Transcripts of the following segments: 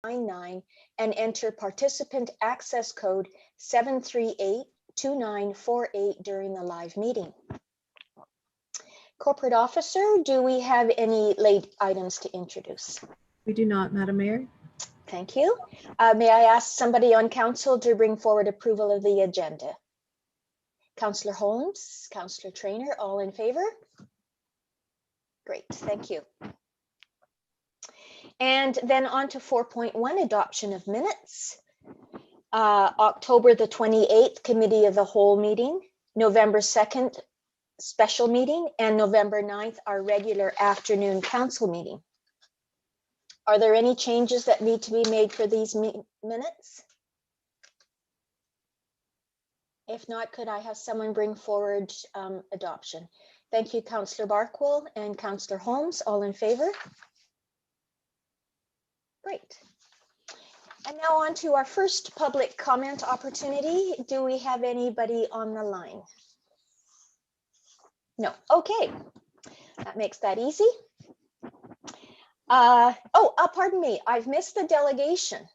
99 and enter participant access code 7382948 during the live meeting. Corporate Officer, do we have any late items to introduce? We do not, Madam Mayor. Thank you. May I ask somebody on council to bring forward approval of the agenda? Councillor Holmes, Councillor Traynor, all in favor? Great, thank you. And then on to 4.1, adoption of minutes. October the 28th, Committee of the Whole meeting, November 2nd, special meeting, and November 9th, our regular afternoon council meeting. Are there any changes that need to be made for these minutes? If not, could I have someone bring forward adoption? Thank you, Councillor Barkwell and Councillor Holmes, all in favor? Great. And now on to our first public comment opportunity. Do we have anybody on the line? No, okay. That makes that easy. Pardon me, I've missed the delegation,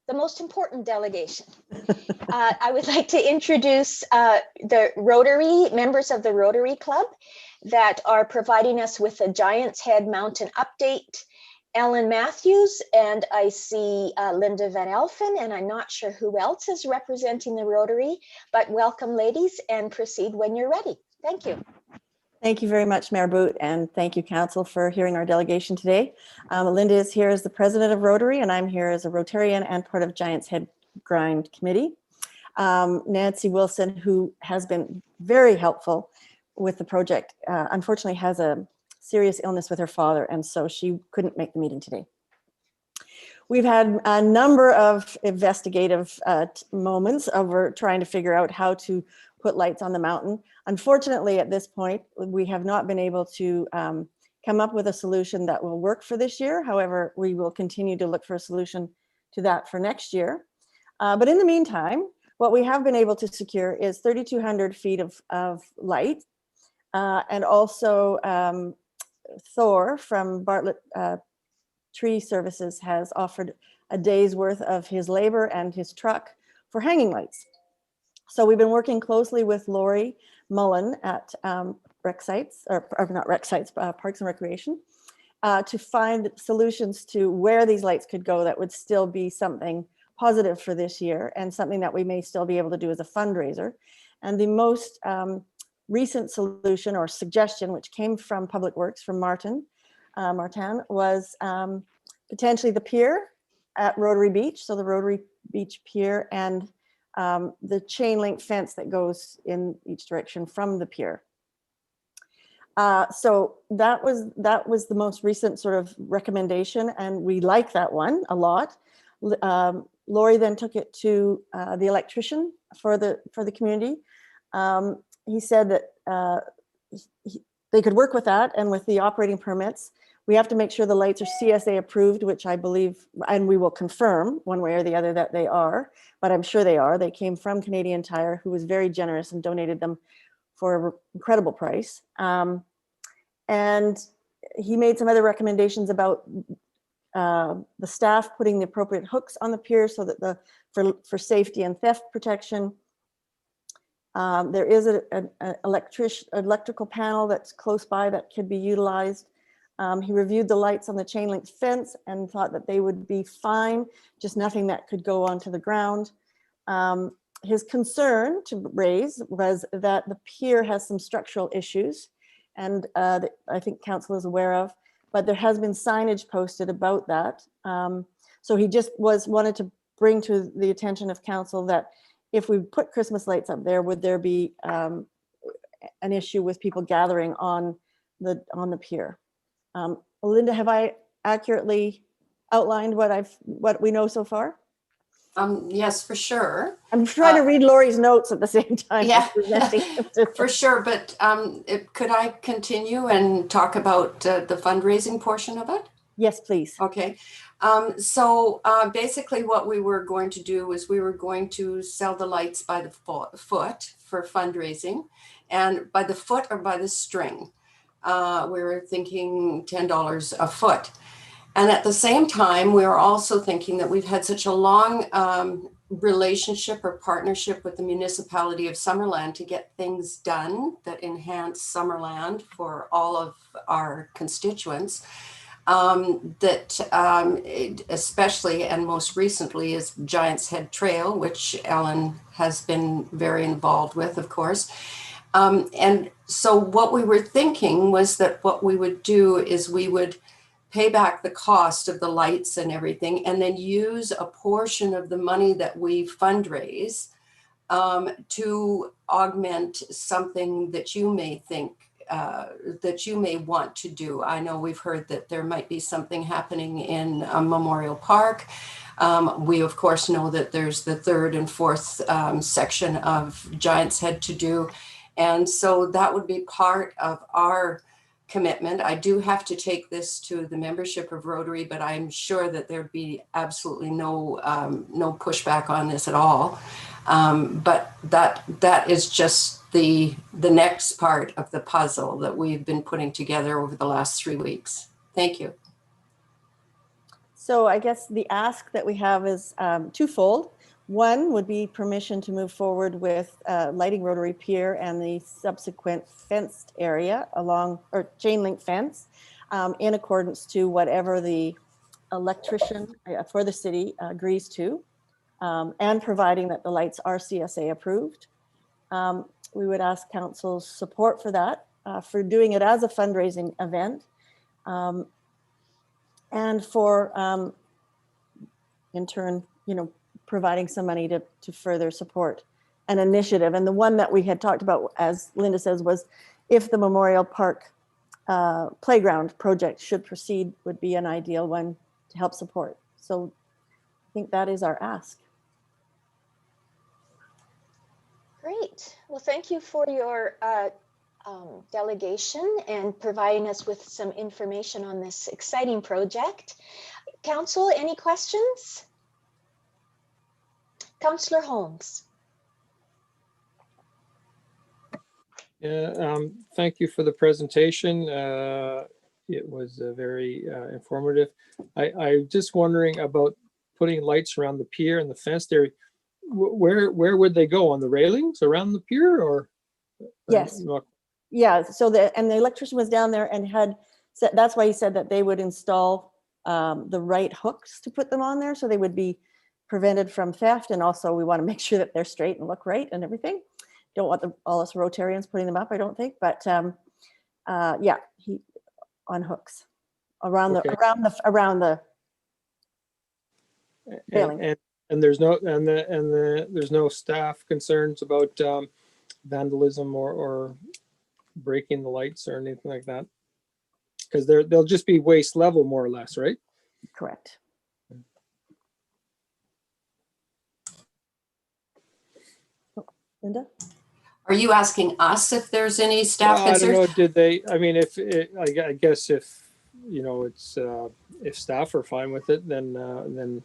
the most important delegation. I would like to introduce the Rotary, members of the Rotary Club that are providing us with a Giant's Head Mountain update. Ellen Matthews, and I see Linda Van Elfen, and I'm not sure who else is representing the Rotary, but welcome ladies, and proceed when you're ready. Thank you. Thank you very much, Mayor Boot, and thank you, Council, for hearing our delegation today. Linda is here as the president of Rotary, and I'm here as a Rotarian and part of Giant's Head Grind Committee. Nancy Wilson, who has been very helpful with the project, unfortunately has a serious illness with her father, and so she couldn't make the meeting today. We've had a number of investigative moments over trying to figure out how to put lights on the mountain. Unfortunately, at this point, we have not been able to come up with a solution that will work for this year. However, we will continue to look for a solution to that for next year. But in the meantime, what we have been able to secure is 3,200 feet of light, and also Thor from Bartlett Tree Services has offered a day's worth of his labor and his truck for hanging lights. So we've been working closely with Lori Mullen at Rec Sites, or not Rec Sites, Parks and Recreation, to find solutions to where these lights could go that would still be something positive for this year and something that we may still be able to do as a fundraiser. And the most recent solution or suggestion, which came from Public Works, from Martin, was potentially the pier at Rotary Beach, so the Rotary Beach Pier, and the chain link fence that goes in each direction from the pier. So that was the most recent sort of recommendation, and we like that one a lot. Lori then took it to the electrician for the community. He said that they could work with that, and with the operating permits, we have to make sure the lights are CSA approved, which I believe, and we will confirm one way or the other that they are, but I'm sure they are. They came from Canadian Tire, who was very generous and donated them for an incredible price. And he made some other recommendations about the staff putting the appropriate hooks on the pier so that for safety and theft protection. There is an electrical panel that's close by that could be utilized. He reviewed the lights on the chain link fence and thought that they would be fine, just nothing that could go onto the ground. His concern to raise was that the pier has some structural issues, and that I think council is aware of, but there has been signage posted about that. So he just wanted to bring to the attention of council that if we put Christmas lights up there, would there be an issue with people gathering on the pier? Linda, have I accurately outlined what we know so far? Yes, for sure. I'm trying to read Lori's notes at the same time. Yeah, for sure. But could I continue and talk about the fundraising portion of it? Yes, please. Okay. So basically what we were going to do is we were going to sell the lights by the foot for fundraising, and by the foot or by the string. We were thinking $10 a foot. And at the same time, we're also thinking that we've had such a long relationship or partnership with the municipality of Summerland to get things done that enhance Summerland for all of our constituents. Especially and most recently is Giant's Head Trail, which Ellen has been very involved with, of course. And so what we were thinking was that what we would do is we would pay back the cost of the lights and everything, and then use a portion of the money that we fundraise to augment something that you may think that you may want to do. I know we've heard that there might be something happening in Memorial Park. We of course know that there's the third and fourth section of Giant's Head to do. And so that would be part of our commitment. I do have to take this to the membership of Rotary, but I'm sure that there'd be absolutely no pushback on this at all. But that is just the next part of the puzzle that we've been putting together over the last 3 weeks. Thank you. So I guess the ask that we have is twofold. One would be permission to move forward with lighting Rotary Pier and the subsequent fenced area along, or chain link fence, in accordance to whatever the electrician for the city agrees to, and providing that the lights are CSA approved. We would ask council's support for that, for doing it as a fundraising event, and for, in turn, providing some money to further support an initiative. And the one that we had talked about, as Linda says, was if the Memorial Park playground project should proceed, would be an ideal one to help support. So I think that is our ask. Great. Well, thank you for your delegation and providing us with some information on this exciting project. Council, any questions? Councillor Holmes. Yeah, thank you for the presentation. It was very informative. I'm just wondering about putting lights around the pier and the fenced area. Where would they go, on the railings around the pier, or? Yes. Yeah. So the electrician was down there and had said, that's why he said that they would install the right hooks to put them on there, so they would be prevented from theft. And also we want to make sure that they're straight and look right and everything. Don't want all us Rotarians putting them up, I don't think, but yeah, he on hooks around Okay. around the railing. And there's no there's no staff concerns about vandalism or breaking the lights or anything like that, because they'll just be waist level more or less, right? Correct. Oh, Linda? Are you asking us if there's any staff Well, I don't concerns? know. Did they? I mean, I guess if it's if staff are fine with it, then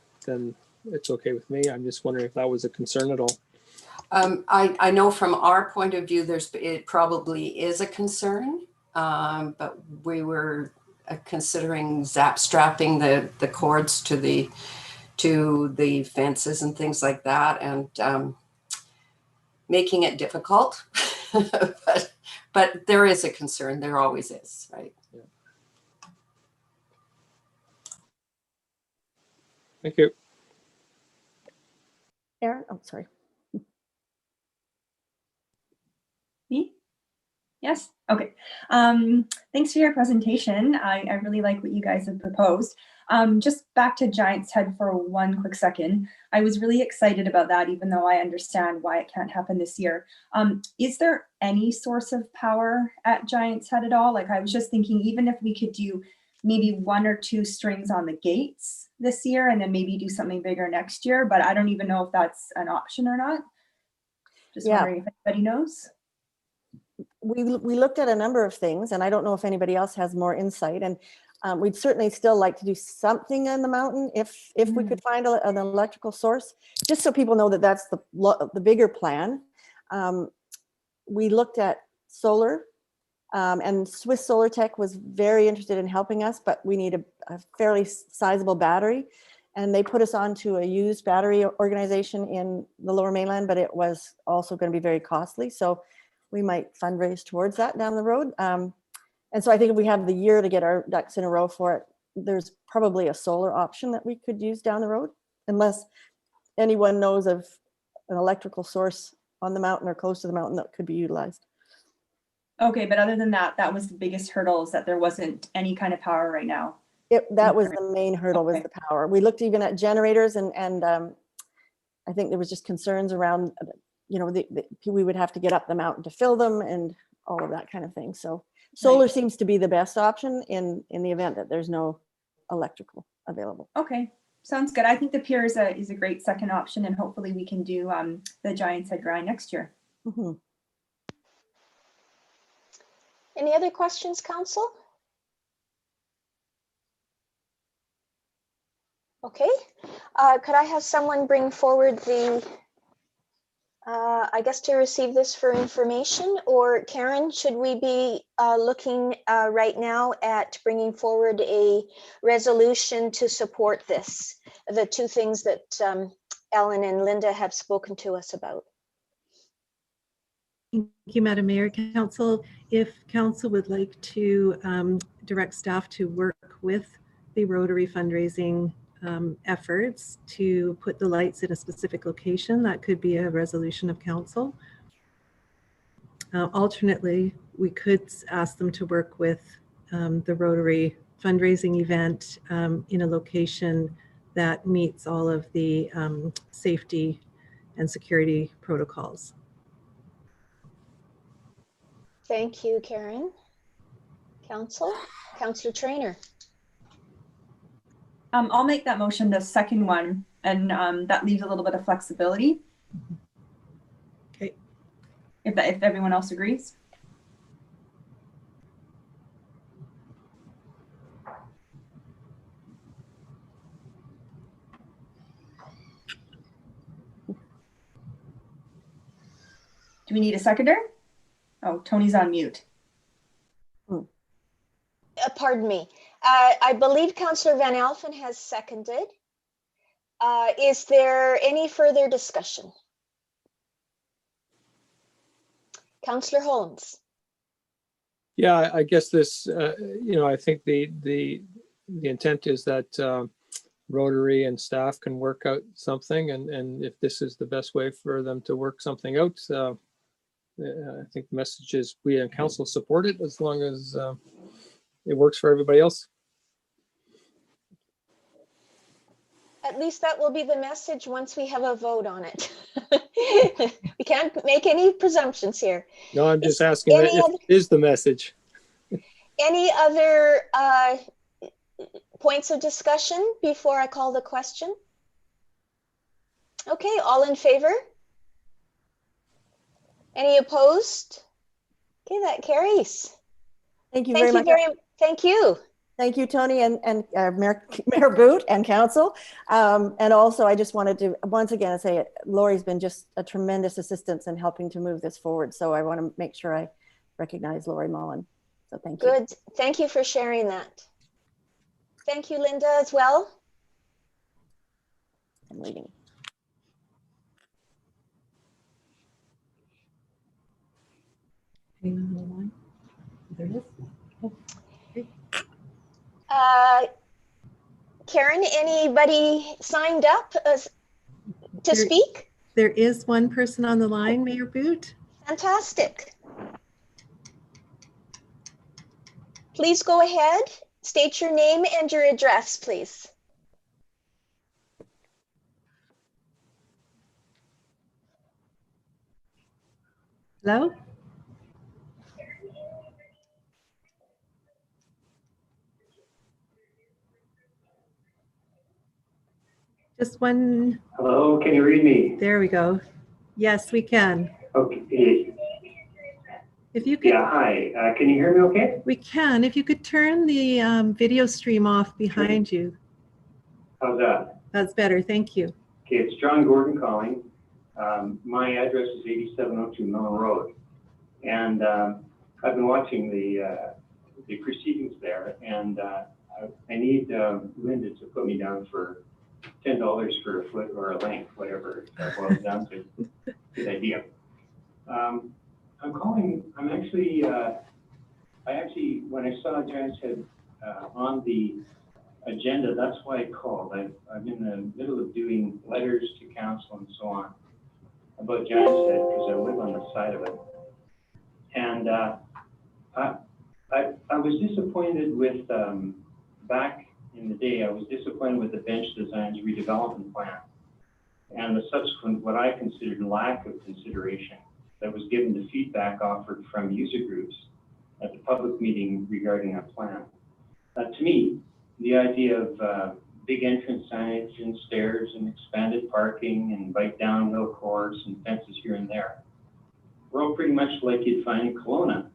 it's okay with me. I'm just wondering if that was a concern at all. I know from our point of view, it probably is a concern, but we were considering strapping the cords to the fences and things like that, and making it difficult. but there is a concern. There always is, right? Yeah. Thank you. Aaron? Oh, sorry. Me? Yes. Okay. Thanks for your presentation. I really like what you guys have proposed. Just back to Giant's Head for one quick second. I was really excited about that, even though I understand why it can't happen this year. Is there any source of power at Giant's Head at all? Like, I was just thinking, even if we could do maybe 1 or 2 strings on the gates this year and then maybe do something bigger next year, but I don't even know if that's an option or not. Just wondering if anybody knows. We looked at a number of things, and I don't know if anybody else has more insight, and we'd certainly still like to do something on the mountain if we could find an electrical source, just so people know that that's the bigger plan. We looked at solar And Swiss Solar Tech was very interested in helping us, but we need a fairly sizable battery. And they put us onto a used battery organization in the Lower Mainland, but it was also going to be very costly. So we might fundraise towards that down the road. And so I think if we have the year to get our ducks in a row for it, there's probably a solar option that we could use down the road, unless anyone knows of an electrical source on the mountain or close to the mountain that could be utilized. Okay, but other than that, that was the biggest hurdle, is that there wasn't any kind of power right now. That was the main hurdle, was Okay. the power. We looked even at generators, and I think there was just concerns around, you know, we would have to get up the mountain to fill them and all of that kind of thing. So solar seems to be the best option in the event that there's no electrical available. Okay, sounds good. I think the pier is a great second option, and hopefully we can do the Giant's Head grind next year. Mm-hmm. Any other questions, Council? Okay, could I have someone bring forward the, I guess, to receive this for information? Or Karen, should we be looking right now at bringing forward a resolution to support this? The two things that Ellen and Linda have spoken to us about. Thank you, Madam Mayor. Council, if Council would like to direct staff to work with the Rotary fundraising efforts to put the lights in a specific location, that could be a resolution of Council. Alternately, we could ask them to work with the Rotary fundraising event in a location that meets all of the safety and security protocols. Thank you, Karen. Councillor Trainer. I'll make that motion, the second one, and that leaves a little bit of flexibility. Okay. If everyone else agrees. Do we need a seconder? Oh, Tony's on mute. Pardon me. I believe Councillor Van Alphen has seconded. Is there any further discussion? Councillor Holmes. Yeah, I guess this, you know, I think the intent is that Rotary and staff can work out something, and if this is the best way for them to work something out, I think the message is we in council support it as long as it works for everybody else. At least that will be the message once we have a vote on it. We can't make any presumptions here. No, I'm just asking that if it is the message. Any other points of discussion before I call the question? Okay, all in favor? Any opposed? Okay, that carries. Thank you very much. Thank you. Thank you, Tony, and Mayor Boot and Council. And also, I just wanted to once again say Lori's been just a tremendous assistance in helping to move this forward. So I want to make sure I recognize Lori Mullen. So thank you. Good. Thank you for sharing that. Thank you, Linda, as well. I'm leaving. Anyone on the line? There it is. Oh, okay. Karen, anybody signed up to speak? There is one person on the line, Mayor Boot. Fantastic. Please go ahead. State your name and your address, please. Hello? Just one. Hello, can you read me? There we go. Yes, we can. Okay. If you could. Yeah, hi. Can you hear me okay? We can. If you could turn the video stream off behind you. How's that? That's better. Thank you. Okay, it's John Gordon calling. My address is 8702 Mellon Road. And I've been watching the proceedings there, and I need Linda to put me down for $10 for a foot or a length, whatever that boils down to. Good idea. I'm calling. I actually, when I saw Giants Head on the agenda, that's why I called. I'm in the middle of doing letters to council and so on about Giants Head because I live on the side of it. And I was disappointed with, back in the day, I was disappointed with the bench designs redevelopment plan and the subsequent, what I considered lack of consideration that was given to feedback offered from user groups at the public meeting regarding that plan. To me, the idea of big entrance signage and stairs and expanded parking and bike downhill course and fences here and there were all pretty much like you'd find in Kelowna.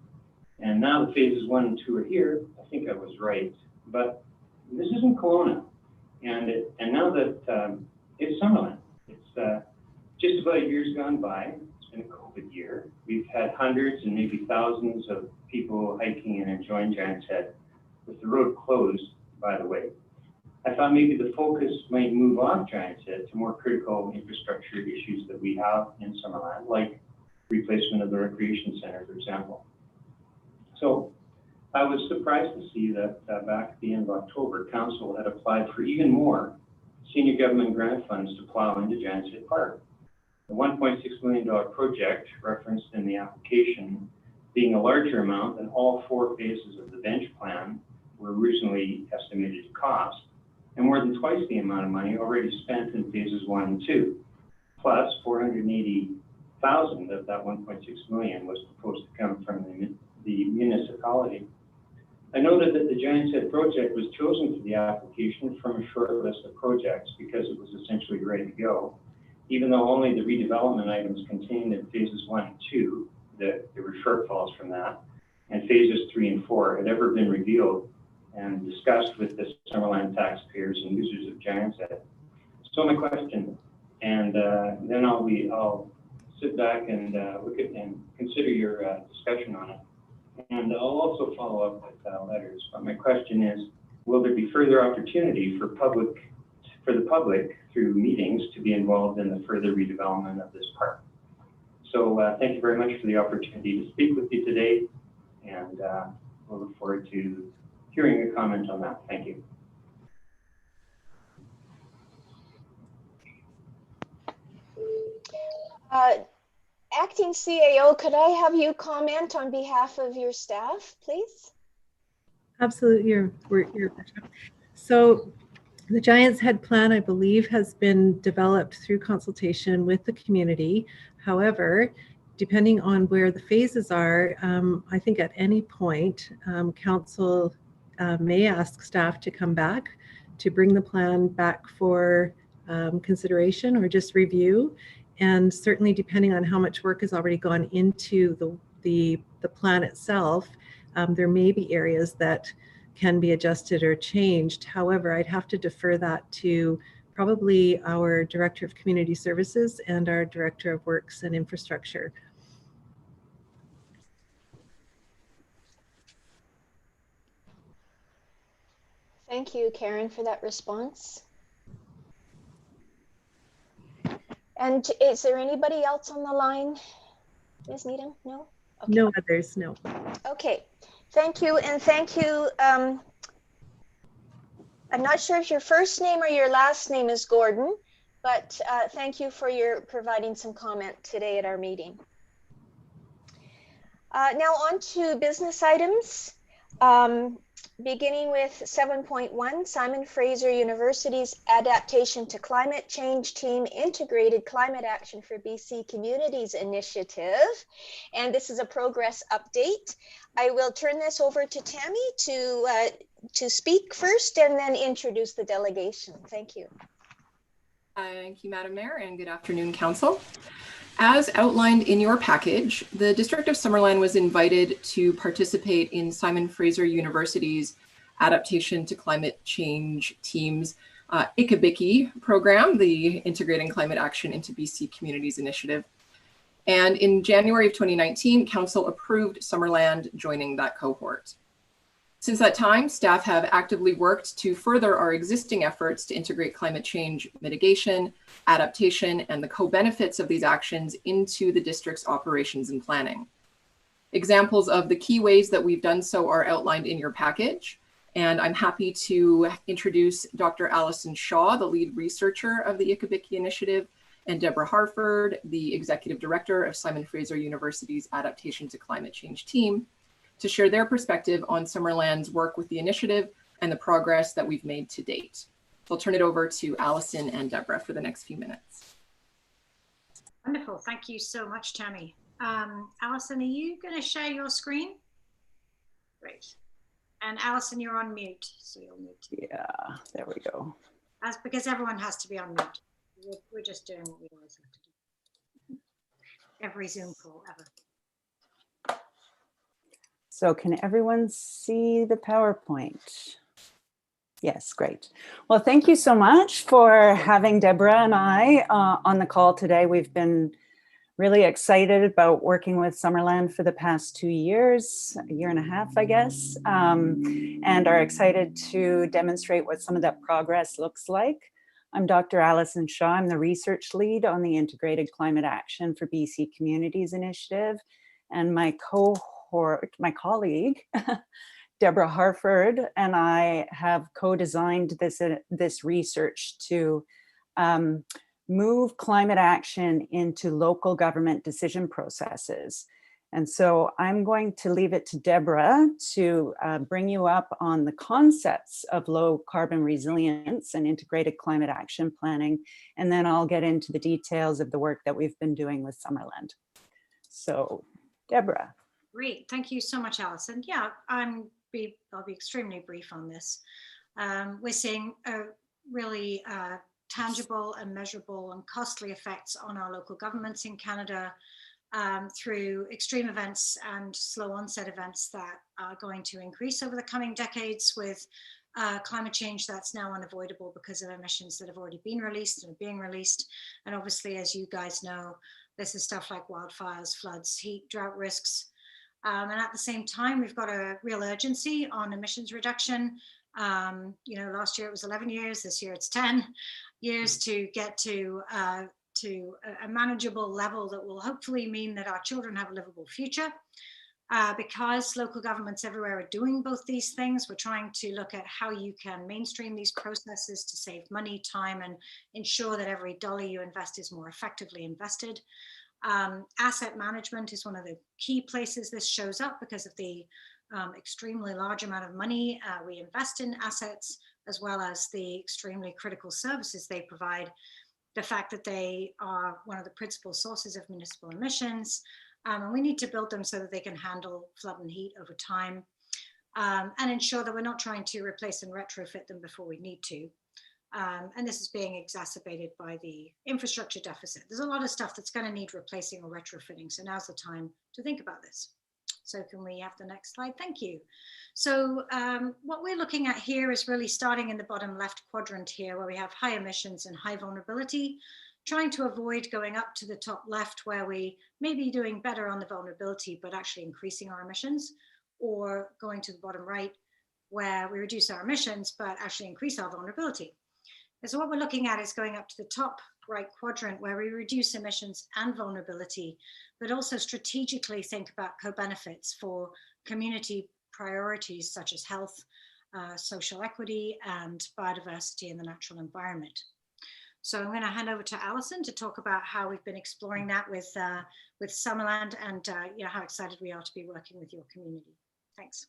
And now the phases 1 and 2 are here. I think I was right, but this isn't Kelowna. And now that it's Summerland, it's just about a year's gone by. It's been a COVID year. We've had hundreds and maybe thousands of people hiking and enjoying Giants Head with the road closed, by the way. I thought maybe the focus might move off Giants Head to more critical infrastructure issues that we have in Summerland, like replacement of the recreation center, for example. So I was surprised to see that back at the end of October, council had applied for even more senior government grant funds to plow into Giants Head Park. The $1.6 million project referenced in the application being a larger amount than all 4 phases of the bench plan were originally estimated to cost, and more than twice the amount of money already spent in phases 1 and 2. Plus, $480,000 of that $1.6 million was proposed to come from the municipality. I noted that the Giants Head project was chosen for the application from a short list of projects because it was essentially ready to go, even though only the redevelopment items contained in phases 1 and 2, that there were shortfalls from that, and phases 3 and 4 had ever been revealed and discussed with the Summerland taxpayers and users of Giants Head. So my question, and then I'll sit back and look at and consider your discussion on it. And I'll also follow up with letters. But my question is, will there be further opportunity for the public through meetings to be involved in the further redevelopment of this park? So thank you very much for the opportunity to speak with you today, and we'll look forward to hearing a comment on that. Thank you. Acting CAO, could I have you comment on behalf of your staff, please? Absolutely, your worship. So the Giants Head plan, I believe, has been developed through consultation with the community. However, depending on where the phases are, I think at any point, council may ask staff to come back to bring the plan back for consideration or just review. And certainly depending on how much work has already gone into the plan itself, there may be areas that can be adjusted or changed. However, I'd have to defer that to probably our Director of Community Services and our Director of Works and Infrastructure. Thank you, Karen, for that response. And is there anybody else on the line, Ms. Needham? No? Okay. No others, no. Okay, thank you, and thank you. I'm not sure if your first name or your last name is Gordon, but thank you for providing some comment today at our meeting. Now on to business items. Beginning with 7.1, Simon Fraser University's Adaptation to Climate Change Team Integrated Climate Action for BC Communities Initiative. And this is a progress update. I will turn this over to Tammy to speak first and then introduce the delegation. Thank you. Thank you, Madam Mayor, and good afternoon, Council. As outlined in your package, the District of Summerland was invited to participate in Simon Fraser University's Adaptation to Climate Change Team's ICABICI program, the Integrating Climate Action into BC Communities Initiative. And in January of 2019, Council approved Summerland joining that cohort. Since that time, staff have actively worked to further our existing efforts to integrate climate change mitigation, adaptation, and the co-benefits of these actions into the district's operations and planning. Examples of the key ways that we've done so are outlined in your package, and I'm happy to introduce Dr. Alison Shaw, the lead researcher of the Ikabiki Initiative, and Deborah Harford, the executive director of Simon Fraser University's Adaptation to Climate Change team, to share their perspective on Summerland's work with the initiative and the progress that we've made to date. So I'll turn it over to Alison and Deborah for the next few minutes. Wonderful, thank you so much, Tammy. Alison, are you going to share your screen? Great. And Alison, you're on mute, so you'll mute. Yeah, there we go. That's because everyone has to be on mute. We're just doing what we always have to do. Every Zoom call ever. So can everyone see the PowerPoint? Yes, great. Well, thank you so much for having Deborah and I on the call today. We've been really excited about working with Summerland for the past 2 years, a year and a half, I guess, and are excited to demonstrate what some of that progress looks like. I'm Dr. Alison Shaw. I'm the research lead on the Integrated Climate Action for BC Communities Initiative, and my colleague, Deborah Harford, and I have co-designed this research to move climate action into local government decision processes. And so I'm going to leave it to Deborah to bring you up on the concepts of low carbon resilience and integrated climate action planning. And then I'll get into the details of the work that we've been doing with Summerland. So Deborah. Great, thank you so much, Alison. Yeah, I'll be extremely brief on this. We're seeing really tangible and measurable and costly effects on our local governments in Canada through extreme events and slow onset events that are going to increase over the coming decades with climate change that's now unavoidable because of emissions that have already been released and are being released. And obviously, as you guys know, this is stuff like wildfires, floods, heat, drought risks. And at the same time, we've got a real urgency on emissions reduction. You know, last year it was 11 years, this year it's 10 years to get to a manageable level that will hopefully mean that our children have a livable future. Because local governments everywhere are doing both these things, we're trying to look at how you can mainstream these processes to save money, time, and ensure that every dollar you invest is more effectively invested. Asset management is one of the key places this shows up because of the extremely large amount of money we invest in assets, as well as the extremely critical services they provide. The fact that they are one of the principal sources of municipal emissions, and we need to build them so that they can handle flood and heat over time, and ensure that we're not trying to replace and retrofit them before we need to. And this is being exacerbated by the infrastructure deficit. There's a lot of stuff that's going to need replacing or retrofitting, so now's the time to think about this. So can we have the next slide? Thank you. So what we're looking at here is really starting in the bottom left quadrant here, where we have high emissions and high vulnerability, trying to avoid going up to the top left where we may be doing better on the vulnerability, but actually increasing our emissions, or going to the bottom right where we reduce our emissions, but actually increase our vulnerability. And so what we're looking at is going up to the top right quadrant where we reduce emissions and vulnerability, but also strategically think about co-benefits for community priorities such as health, social equity, and biodiversity in the natural environment. So I'm going to hand over to Alison to talk about how we've been exploring that with Summerland and you know, how excited we are to be working with your community. Thanks.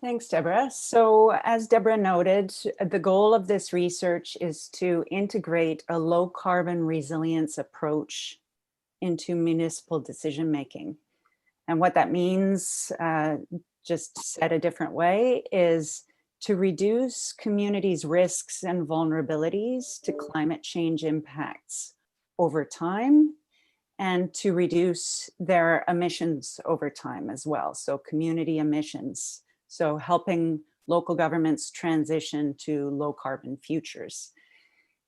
Thanks, Deborah. So as Deborah noted, the goal of this research is to integrate a low carbon resilience approach into municipal decision making. And what that means, just said a different way, is to reduce communities' risks and vulnerabilities to climate change impacts over time, and to reduce their emissions over time as well. So community emissions. So helping local governments transition to low carbon futures.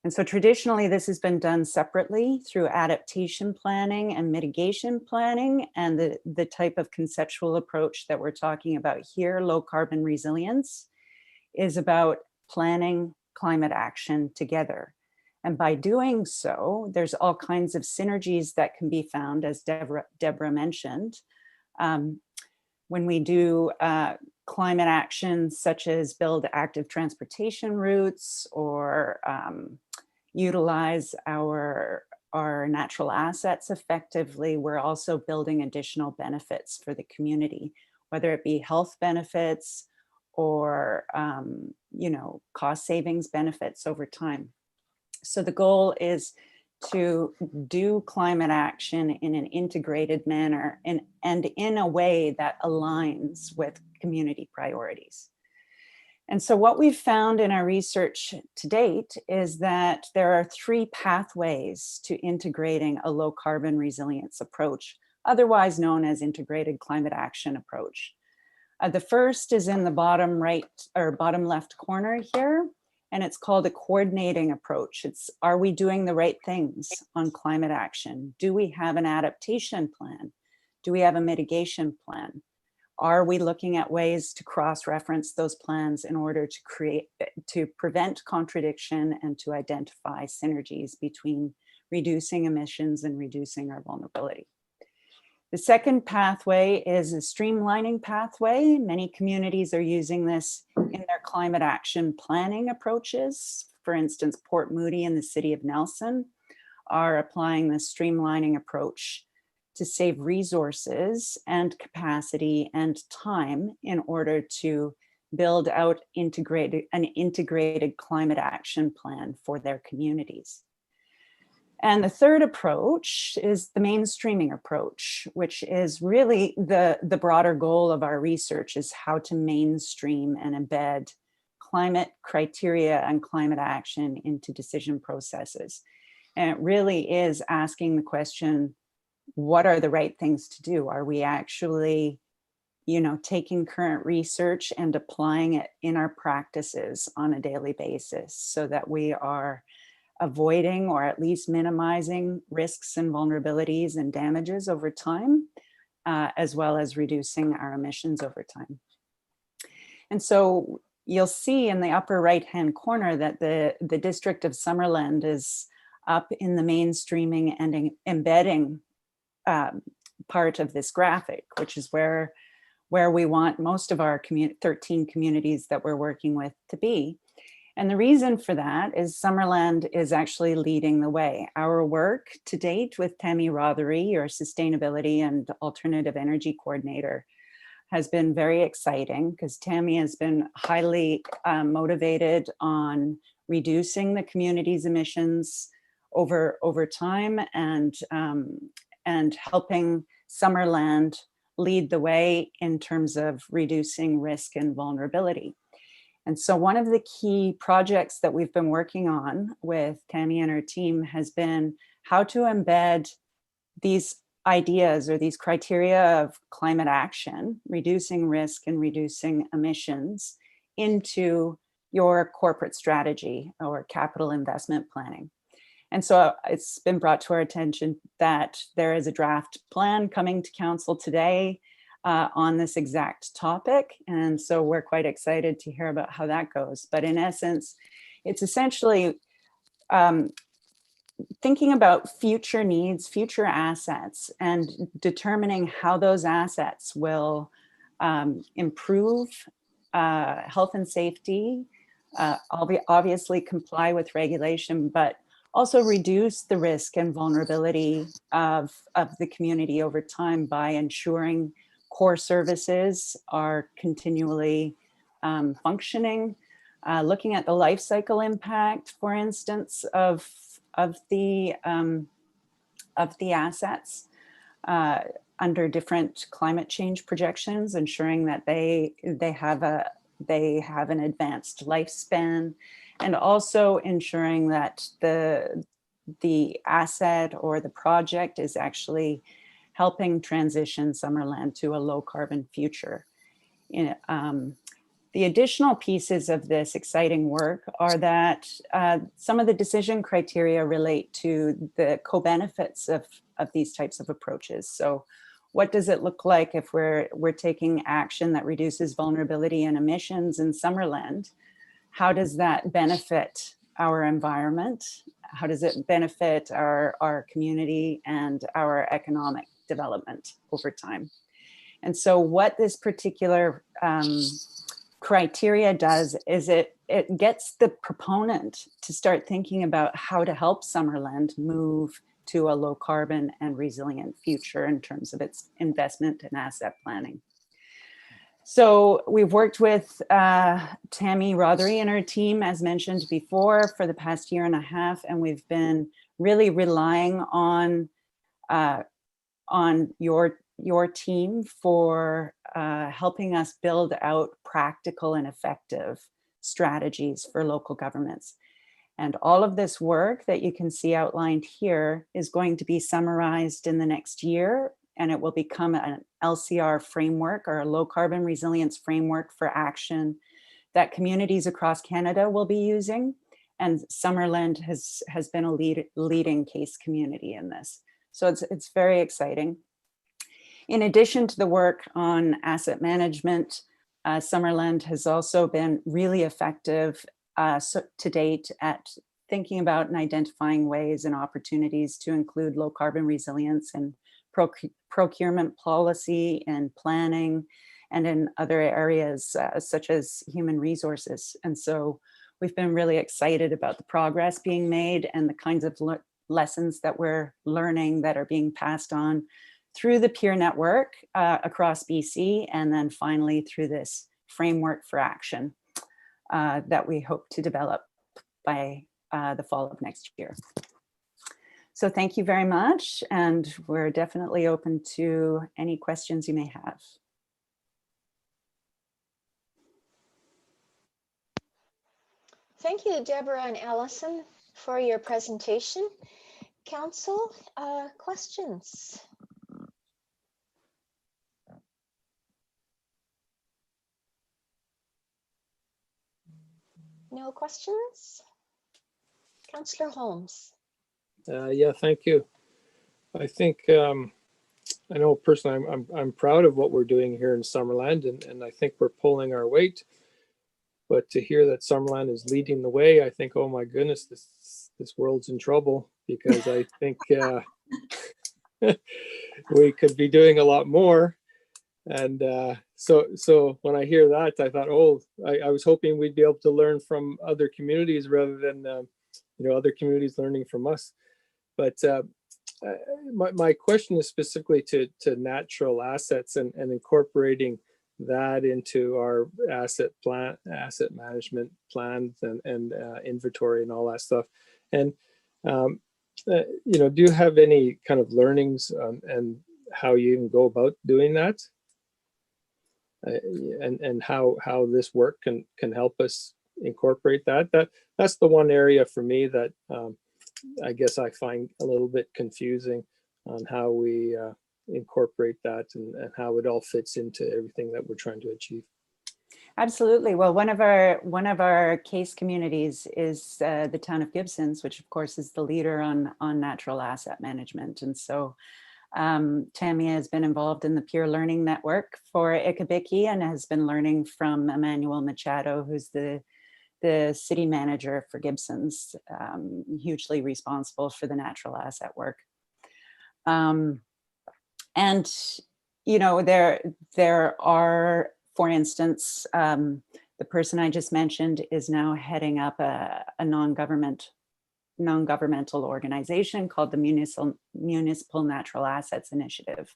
And so traditionally, this has been done separately through adaptation planning and mitigation planning, and the type of conceptual approach that we're talking about here, low carbon resilience, is about planning climate action together. And by doing so, there's all kinds of synergies that can be found, as Deborah mentioned. When we do climate actions such as build active transportation routes or utilize our natural assets effectively, we're also building additional benefits for the community, whether it be health benefits or cost savings benefits over time. So the goal is to do climate action in an integrated manner and in a way that aligns with community priorities. And so what we've found in our research to date is that there are 3 pathways to integrating a low carbon resilience approach, otherwise known as integrated climate action approach. The first is in the bottom right or bottom left corner here, and it's called a coordinating approach. It's, are we doing the right things on climate action? Do we have an adaptation plan? Do we have a mitigation plan? Are we looking at ways to cross-reference those plans in order to prevent contradiction and to identify synergies between reducing emissions and reducing our vulnerability? The second pathway is a streamlining pathway. Many communities are using this in their climate action planning approaches. For instance, Port Moody and the City of Nelson are applying the streamlining approach to save resources and capacity and time in order to build out an integrated climate action plan for their communities. And the third approach is the mainstreaming approach, which is really the broader goal of our research, is how to mainstream and embed climate criteria and climate action into decision processes. And it really is asking the question, what are the right things to do? Are we actually, taking current research and applying it in our practices on a daily basis so that we are avoiding or at least minimizing risks and vulnerabilities and damages over time, as well as reducing our emissions over time? And so you'll see in the upper right-hand corner that the District of Summerland is up in the mainstreaming and embedding part of this graphic, which is where we want most of our 13 communities that we're working with to be. And the reason for that is Summerland is actually leading the way. Our work to date with Tammy Rothery, our Sustainability and Alternative Energy Coordinator, has been very exciting because Tammy has been highly motivated on reducing the community's emissions over time and helping Summerland lead the way in terms of reducing risk and vulnerability. And so one of the key projects that we've been working on with Tammy and her team has been how to embed these ideas or these criteria of climate action, reducing risk and reducing emissions, into your corporate strategy or capital investment planning. And so it's been brought to our attention that there is a draft plan coming to council today on this exact topic. And so we're quite excited to hear about how that goes. But in essence, it's essentially thinking about future needs, future assets, and determining how those assets will improve health and safety, obviously comply with regulation, but also reduce the risk and vulnerability of the community over time by ensuring core services are continually functioning, looking at the life cycle impact, for instance, of the assets under different climate change projections, ensuring that they have an advanced lifespan, and also ensuring that the asset or the project is actually helping transition Summerland to a low carbon future. The additional pieces of this exciting work are that some of the decision criteria relate to the co-benefits of these types of approaches. So what does it look like if we're taking action that reduces vulnerability and emissions in Summerland? How does that benefit our environment? How does it benefit our community and our economic development over time? And so what this particular criteria does is it gets the proponent to start thinking about how to help Summerland move to a low carbon and resilient future in terms of its investment and asset planning. So we've worked with Tammy Rothery and her team, as mentioned before, for the past year and a half, and we've been really relying on your team for helping us build out practical and effective strategies for local governments. And all of this work that you can see outlined here is going to be summarized in the next year, and it will become an LCR framework, or a low carbon resilience framework for action that communities across Canada will be using. And Summerland has been a leading case community in this. So it's very exciting. In addition to the work on asset management, Summerland has also been really effective to date at thinking about and identifying ways and opportunities to include low carbon resilience and procurement policy and planning, and in other areas such as human resources. And so we've been really excited about the progress being made and the kinds of lessons that we're learning that are being passed on through the peer network across BC, and then finally through this framework for action that we hope to develop by the fall of next year. So thank you very much, and we're definitely open to any questions you may have. Thank you, Deborah and Allison, for your presentation. Council, questions? No questions? Councillor Holmes. Yeah, thank you. I think I know personally I'm proud of what we're doing here in Summerland, and I think we're pulling our weight. But to hear that Summerland is leading the way, I think, oh my goodness, this world's in trouble, because I think we could be doing a lot more. And so when I hear that, I thought, oh, I was hoping we'd be able to learn from other communities rather than other communities learning from us. But my question is specifically to natural assets and incorporating that into our asset management plans and inventory and all that stuff. And do you have any kind of learnings and how you even go about doing that? And how this work can help us incorporate that. That's the one area for me that I guess I find a little bit confusing on how we incorporate that and how it all fits into everything that we're trying to achieve. Absolutely. Well, one of our case communities is the town of Gibsons, which of course is the leader on natural asset management. And so Tammy has been involved in the peer learning network for Ikabiki and has been learning from Emmanuel Machado, who's the city manager for Gibsons, hugely responsible for the natural asset work. And there are, for instance, the person I just mentioned is now heading up a non-governmental organization called the Municipal Natural Assets Initiative,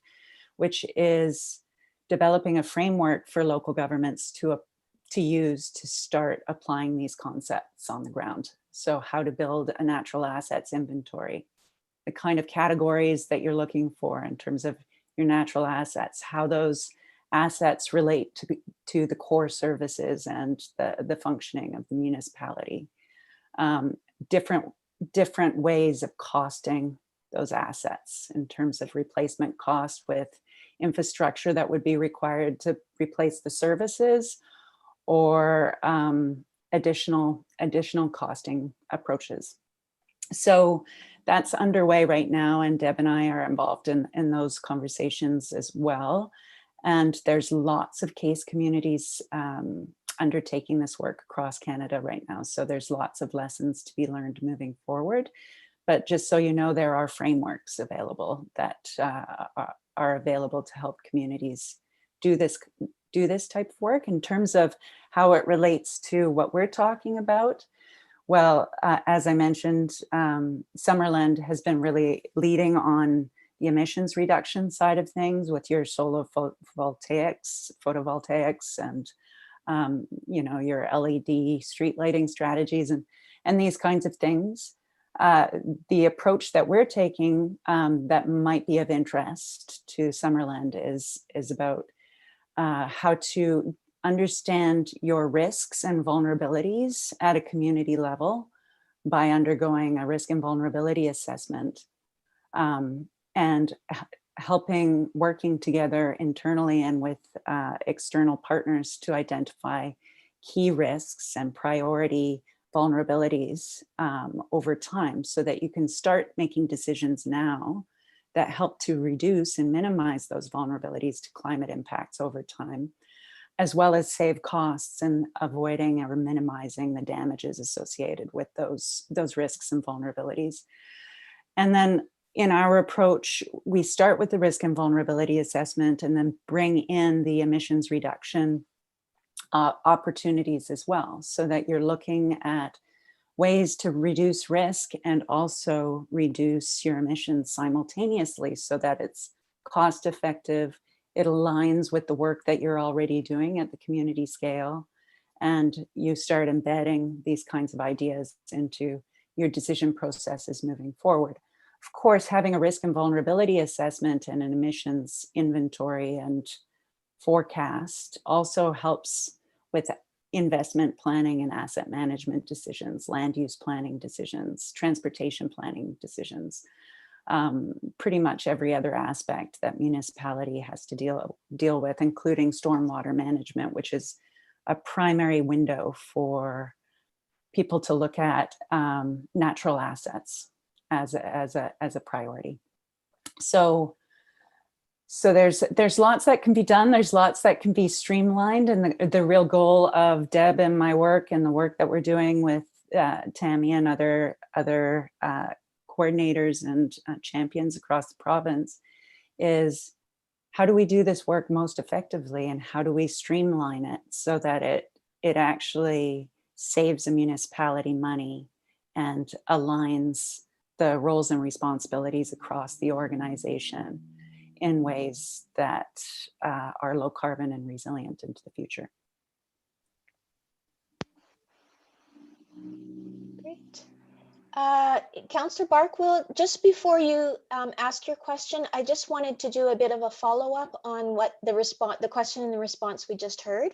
which is developing a framework for local governments to use to start applying these concepts on the ground. So how to build a natural assets inventory, the kind of categories that you're looking for in terms of your natural assets, how those assets relate to the core services and the functioning of the municipality, different ways of costing those assets in terms of replacement cost with infrastructure that would be required to replace the services, or additional costing approaches. So that's underway right now, and Deb and I are involved in those conversations as well. And there's lots of case communities undertaking this work across Canada right now. So there's lots of lessons to be learned moving forward. But just so you know, there are frameworks available that are available to help communities do this type of work. In terms of how it relates to what we're talking about, well, as I mentioned, Summerland has been really leading on the emissions reduction side of things with your solar photovoltaics, and your LED street lighting strategies and these kinds of things. The approach that we're taking that might be of interest to Summerland is about how to understand your risks and vulnerabilities at a community level by undergoing a risk and vulnerability assessment, and working together internally and with external partners to identify key risks and priority vulnerabilities over time, so that you can start making decisions now that help to reduce and minimize those vulnerabilities to climate impacts over time, as well as save costs and avoiding or minimizing the damages associated with those risks and vulnerabilities. And then in our approach, we start with the risk and vulnerability assessment and then bring in the emissions reduction opportunities as well, so that you're looking at ways to reduce risk and also reduce your emissions simultaneously, so that it's cost effective, it aligns with the work that you're already doing at the community scale, and you start embedding these kinds of ideas into your decision processes moving forward. Of course, having a risk and vulnerability assessment and an emissions inventory and forecast also helps with investment planning and asset management decisions, land use planning decisions, transportation planning decisions, pretty much every other aspect that municipality has to deal with, including stormwater management, which is a primary window for people to look at natural assets as a priority. So there's lots that can be done. There's lots that can be streamlined, and the real goal of Deb and my work and the work that we're doing with Tammy and other coordinators and champions across the province is, how do we do this work most effectively, and how do we streamline it so that it actually saves a municipality money and aligns the roles and responsibilities across the organization in ways that are low carbon and resilient into the future. Great. Councillor Barkwell, just before you ask your question, I just wanted to do a bit of a follow-up on what the question and the response we just heard,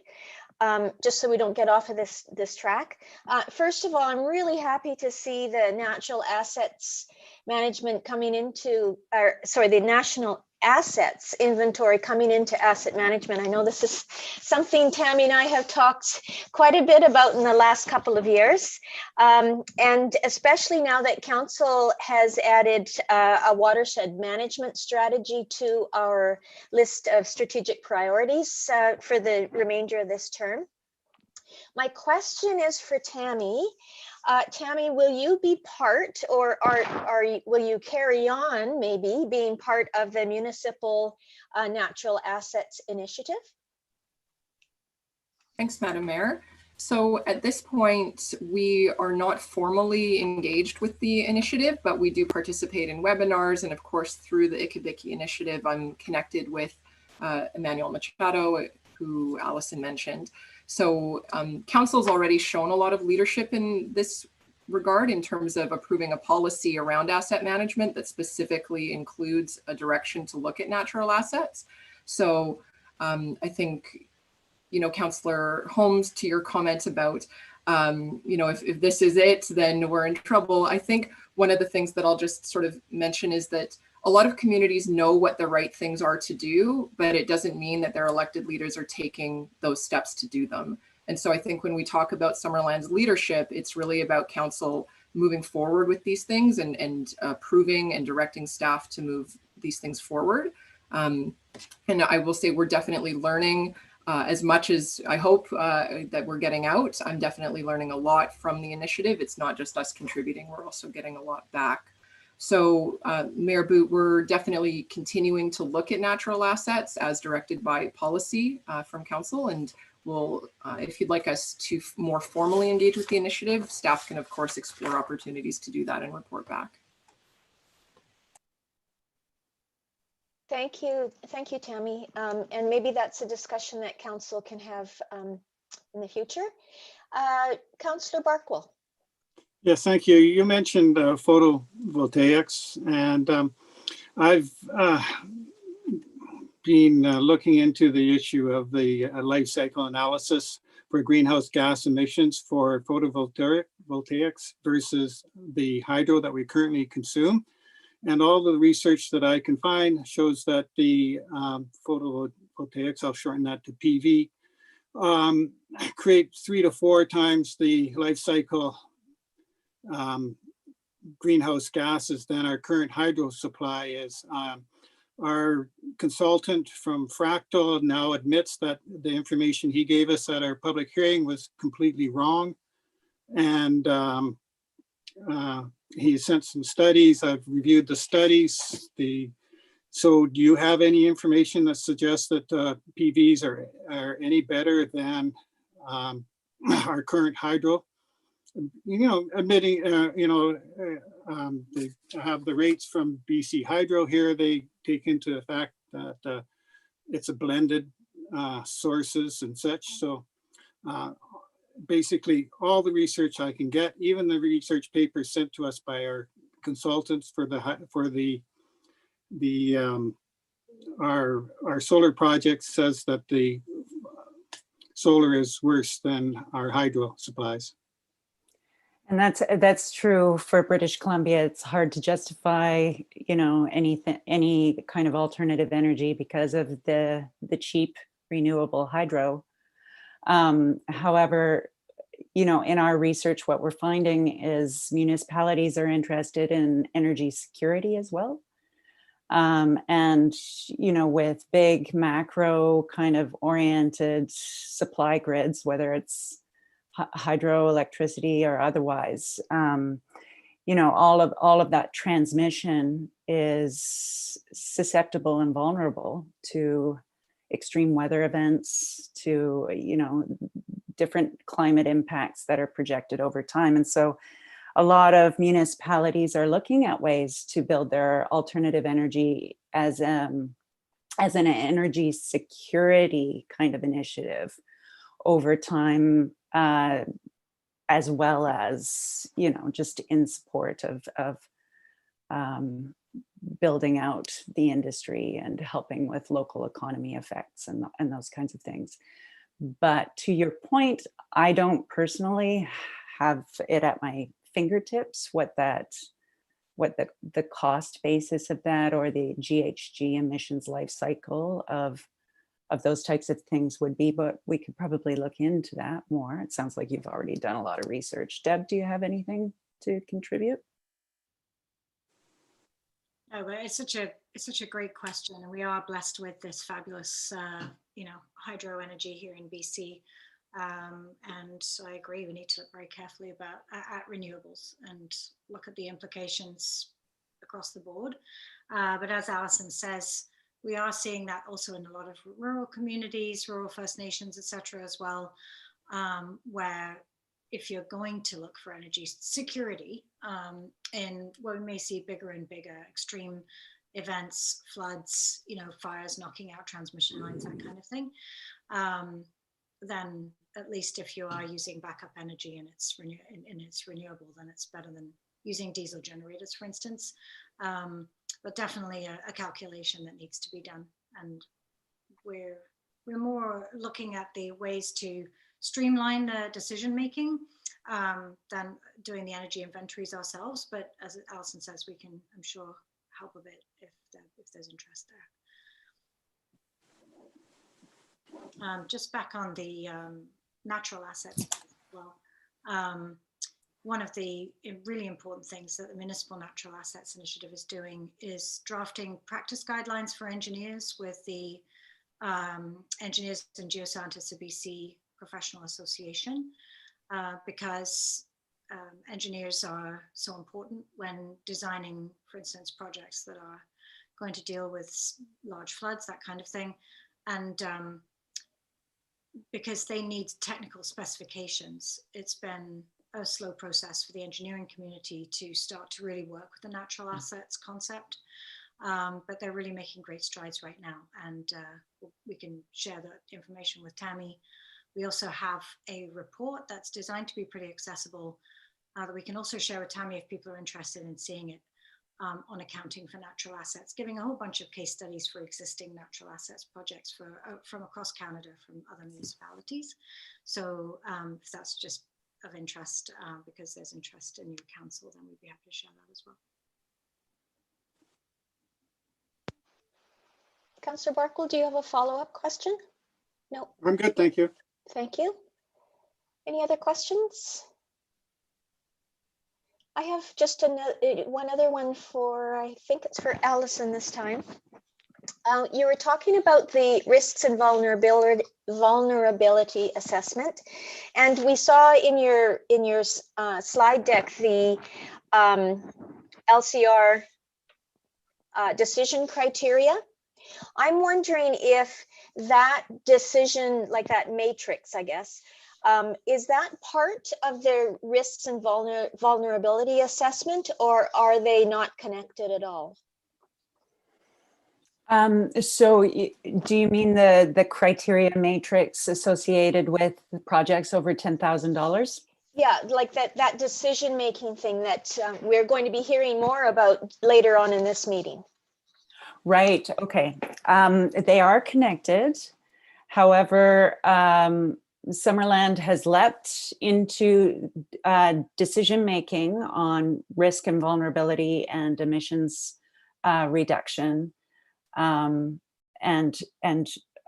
just so we don't get off of this track. First of all, I'm really happy to see the natural assets management coming into, the national assets inventory coming into asset management. I know this is something Tammy and I have talked quite a bit about in the last couple of years. And especially now that council has added a watershed management strategy to our list of strategic priorities for the remainder of this term. My question is for Tammy. Tammy, will you be part, or will you carry on maybe being part of the Municipal Natural Assets Initiative? Thanks, Madam Mayor. So at this point, we are not formally engaged with the initiative, but we do participate in webinars. And of course, through the Ikabiki initiative, I'm connected with Emmanuel Machado, who Allison mentioned. So council's already shown a lot of leadership in this regard in terms of approving a policy around asset management that specifically includes a direction to look at natural assets. So I think, Councillor Holmes, to your comment about, if this is it, then we're in trouble. I think one of the things that I'll just sort of mention is that a lot of communities know what the right things are to do, but it doesn't mean that their elected leaders are taking those steps to do them. And so I think when we talk about Summerland's leadership, it's really about council moving forward with these things and approving and directing staff to move these things forward. And I will say we're definitely learning as much as I hope that we're getting out. I'm definitely learning a lot from the initiative. It's not just us contributing, we're also getting a lot back. So Mayor Boot, we're definitely continuing to look at natural assets as directed by policy from council. And we'll, if you'd like us to more formally engage with the initiative, staff can of course explore opportunities to do that and report back. Thank you, Tammy. And maybe that's a discussion that council can have in the future. Councillor Barkwell. Yes, thank you. You mentioned photovoltaics, and I've been looking into the issue of the life cycle analysis for greenhouse gas emissions for photovoltaics versus the hydro that we currently consume. And all the research that I can find shows that the photovoltaics, I'll shorten that to PV, create 3 to 4 times the life cycle greenhouse gases than our current hydro supply is. Our consultant from Fractal now admits that the information he gave us at our public hearing was completely wrong. And he sent some studies. I've reviewed the studies. So do you have any information that suggests that PVs are any better than our current hydro? You know, admitting, they have the rates from BC Hydro here. They take into the fact that it's a blended sources and such. So basically all the research I can get, even the research papers sent to us by our consultants for our solar project says that the solar is worse than our hydro supplies. And that's true for British Columbia. It's hard to justify, you know, any kind of alternative energy because of the cheap renewable hydro. However, you know, in our research, what we're finding is municipalities are interested in energy security as well. And, you know, with big macro kind of oriented supply grids, whether it's hydroelectricity or otherwise, you know, all of that transmission is susceptible and vulnerable to extreme weather events, to, you know, different climate impacts that are projected over time. And so a lot of municipalities are looking at ways to build their alternative energy as an energy security kind of initiative over time, as well as, you know, just in support of building out the industry and helping with local economy effects and those kinds of things. But to your point, I don't personally have it at my fingertips what the cost basis of that or the GHG emissions life cycle of those types of things would be, but we could probably look into that more. It sounds like you've already done a lot of research. Deb, do you have anything to contribute? Oh, but it's such a great question, and we are blessed with this fabulous, you know, hydro energy here in BC. And so I agree, we need to look very carefully at renewables and look at the implications across the board. But as Alison says, we are seeing that also in a lot of rural communities, rural First Nations, etc. as well, where if you're going to look for energy security, and we may see bigger and bigger extreme events, floods, you know, fires knocking out transmission lines, that kind of thing, then at least if you are using backup energy and it's renewable, then it's better than using diesel generators, for instance. But definitely a calculation that needs to be done, and we're more looking at the ways to streamline the decision making than doing the energy inventories ourselves. But as Alison says, we can, I'm sure, help a bit if there's interest there. Just back on the natural assets as well. One of the really important things that the Municipal Natural Assets Initiative is doing is drafting practice guidelines for engineers with the Engineers and Geoscientists of BC Professional Association, because engineers are so important when designing, for instance, projects that are going to deal with large floods, that kind of thing. And because they need technical specifications, it's been a slow process for the engineering community to start to really work with the natural assets concept. But they're really making great strides right now, and we can share that information with Tammy. We also have a report that's designed to be pretty accessible that we can also share with Tammy if people are interested in seeing it, on accounting for natural assets, giving a whole bunch of case studies for existing natural assets projects from across Canada, from other municipalities. So if that's just of interest, because there's interest in your council, then we'd be happy to share that as well. Councillor Barkle, do you have a follow-up question? No. I'm good, thank you. Thank you. Any other questions? I have just one other one for, I think it's for Allison this time. You were talking about the risks and vulnerability assessment, and we saw in your slide deck the LCR decision criteria. I'm wondering if that decision, like that matrix, I guess, is that part of the risks and vulnerability assessment, or are they not connected at all? So do you mean the criteria matrix associated with projects over $10,000? Yeah, like that decision-making thing that we're going to be hearing more about later on in this meeting. Right, okay. They are connected. However, Summerland has leapt into decision-making on risk and vulnerability and emissions reduction, and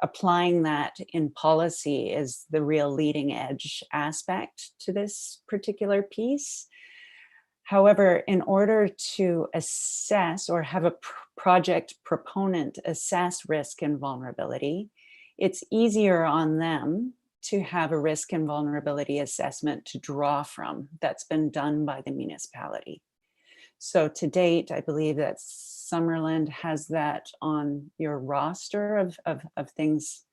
applying that in policy is the real leading edge aspect to this particular piece. However, in order to assess or have a project proponent assess risk and vulnerability, it's easier on them to have a risk and vulnerability assessment to draw from that's been done by the municipality. So to date, I believe that Summerland has that on your roster of things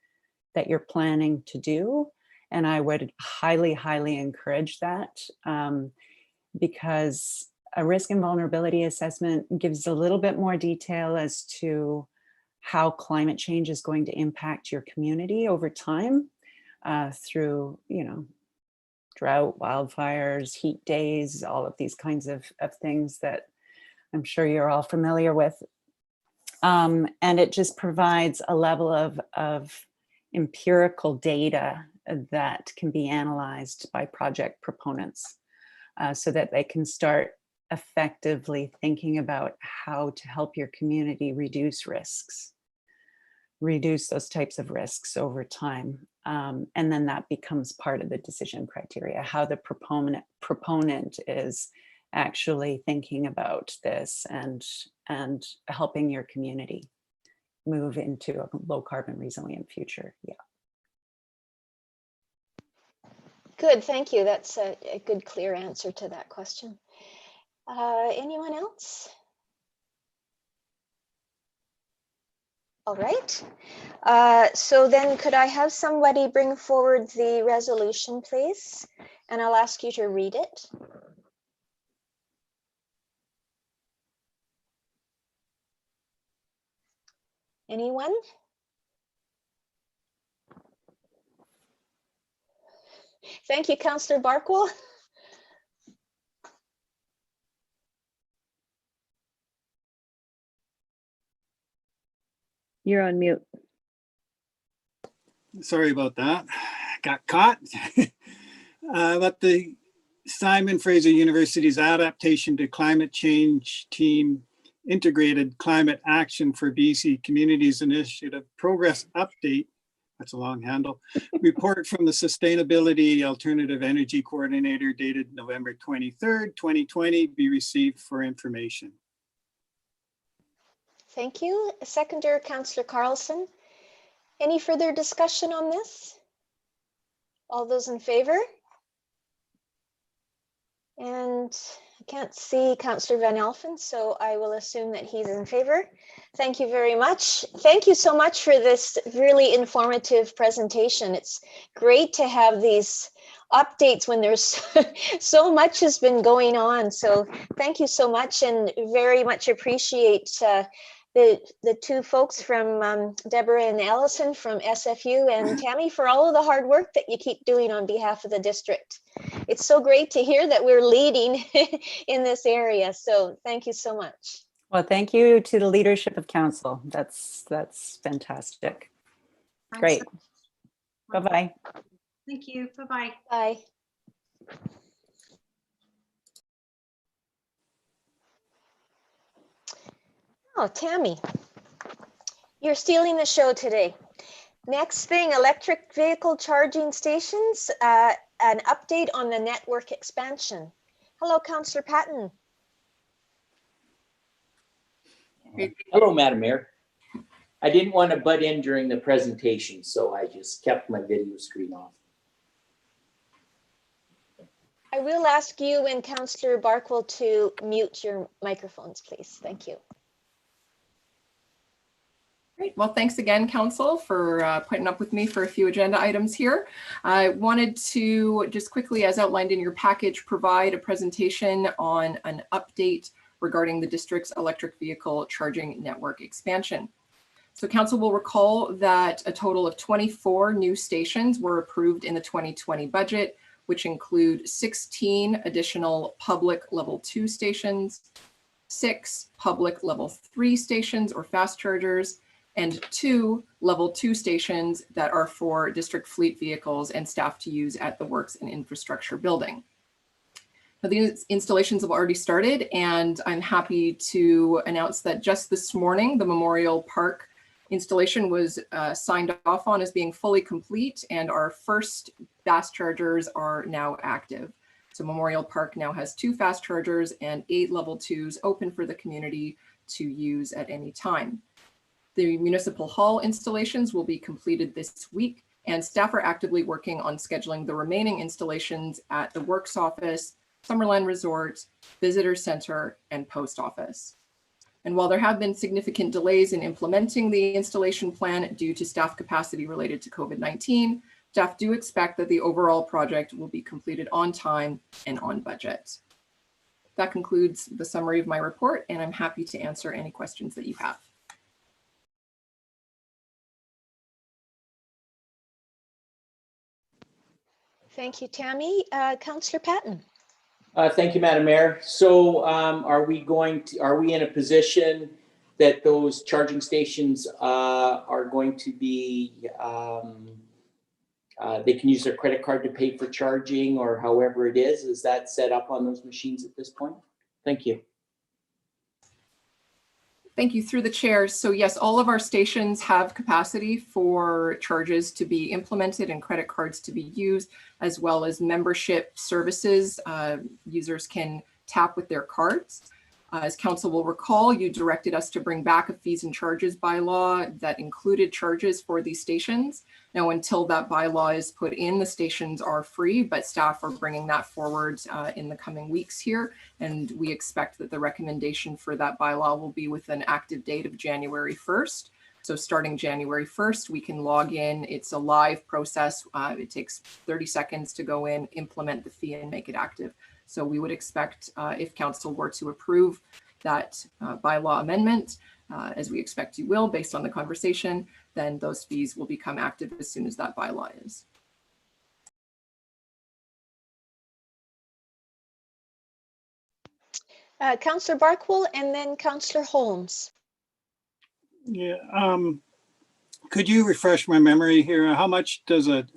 that you're planning to do. And I would highly, highly encourage that, because a risk and vulnerability assessment gives a little bit more detail as to how climate change is going to impact your community over time, through, drought, wildfires, heat days, all of these kinds of things that I'm sure you're all familiar with. And it just provides a level of empirical data that can be analyzed by project proponents, so that they can start effectively thinking about how to help your community reduce those types of risks over time. And then that becomes part of the decision criteria, how the proponent is actually thinking about this and helping your community move into a low carbon resilient future. Yeah. Good, thank you. That's a good, clear answer to that question. Anyone else? All right. So then could I have somebody bring forward the resolution, please? And I'll ask you to read it. Anyone? Thank you, Councillor Barkwell. You're on mute. Sorry about that. Got caught. But the Simon Fraser University's Adaptation to Climate Change Team Integrated Climate Action for BC Communities Initiative Progress Update That's a long handle. Report from the Sustainability Alternative Energy Coordinator dated November 23rd, 2020, be received for information. Thank you. Seconder, Councillor Carlson. Any further discussion on this? All those in favor? And I can't see Councillor Van Elfen, so I will assume that he's in favor. Thank you very much. Thank you so much for this really informative presentation. It's great to have these updates when there's so much has been going on. So thank you so much, and very much appreciate the two folks from Deborah and Allison from SFU, and Tammy for all of the hard work that you keep doing on behalf of the district. It's so great to hear that we're leading in this area. So thank you so much. Well, thank you to the leadership of council. That's fantastic. Great. Bye-bye. Thank you. Bye-bye. Bye. Oh, Tammy, you're stealing the show today. Next thing, electric vehicle charging stations, an update on the network expansion. Hello, Councillor Patton. Hello, Madam Mayor. I didn't want to butt in during the presentation, so I just kept my video screen off. I will ask you and Councillor Barkwell to mute your microphones, please. Thank you. Great. Well, thanks again, Council, for putting up with me for a few agenda items here. I wanted to just quickly, as outlined in your package, provide a presentation on an update regarding the district's electric vehicle charging network expansion. So Council will recall that a total of 24 new stations were approved in the 2020 budget, which include 16 additional public level 2 stations, 6 public level 3 stations or fast chargers, and 2 level 2 stations that are for district fleet vehicles and staff to use at the Works and Infrastructure building. Now, these installations have already started, and I'm happy to announce that just this morning, the Memorial Park installation was signed off on as being fully complete, and our first fast chargers are now active. So Memorial Park now has 2 fast chargers and 8 level 2s open for the community to use at any time. The municipal hall installations will be completed this week, and staff are actively working on scheduling the remaining installations at the Works Office, Summerland Resort, Visitor Center, and Post Office. And while there have been significant delays in implementing the installation plan due to staff capacity related to COVID-19, staff do expect that the overall project will be completed on time and on budget. That concludes the summary of my report, and I'm happy to answer any questions that you have. Thank you, Tammy. Councillor Patton. Thank you, Madam Mayor. So are we in a position that those charging stations are going to be, they can use their credit card to pay for charging, or however it is? Is that set up on those machines at this point? Thank you. Thank you. Through the chair. So yes, all of our stations have capacity for charges to be implemented and credit cards to be used, as well as membership services. Users can tap with their cards. As council will recall, you directed us to bring back a fees and charges bylaw that included charges for these stations. Now, until that bylaw is put in, the stations are free, but staff are bringing that forward in the coming weeks here. And we expect that the recommendation for that bylaw will be with an active date of January 1st. So starting January 1st, we can log in. It's a live process. It takes 30 seconds to go in, implement the fee, and make it active. So we would expect if council were to approve that bylaw amendment, as we expect you will based on the conversation, then those fees will become active as soon as that bylaw is. Councillor Barkwell and then Councillor Holmes. Yeah, could you refresh my memory here? How much does it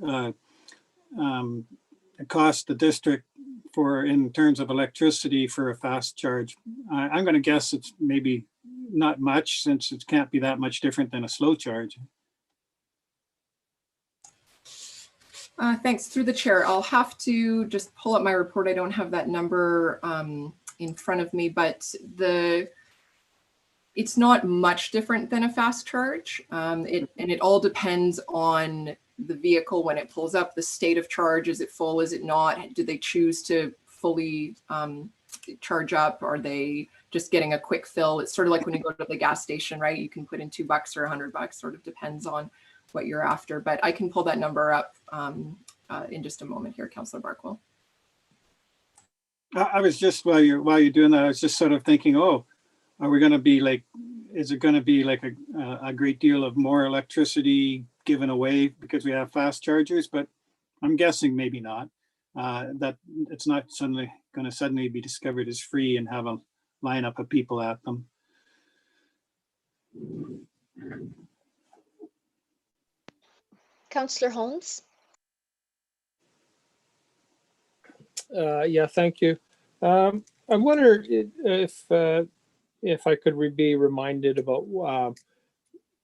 cost the district for, in terms of electricity, for a fast charge? I'm going to guess it's maybe not much, since it can't be that much different than a slow charge. Thanks. Through the chair, I'll have to just pull up my report. I don't have that number in front of me, but it's not much different than a fast charge. And it all depends on the vehicle when it pulls up, the state of charge. Is it full? Is it not? Do they choose to fully charge up? Are they just getting a quick fill? It's sort of like when you go to the gas station, right? You can put in $2 or $100, sort of depends on what you're after, but I can pull that number up in just a moment here, Councillor Barkwell. I was just, while you're doing that, I was just sort of thinking, oh, are we going to be like, is it going to be like a great deal of more electricity given away because we have fast chargers? But I'm guessing maybe not. That it's not going to suddenly be discovered as free and have a lineup of people at them. Councillor Holmes. Yeah, thank you. I wonder if I could be reminded about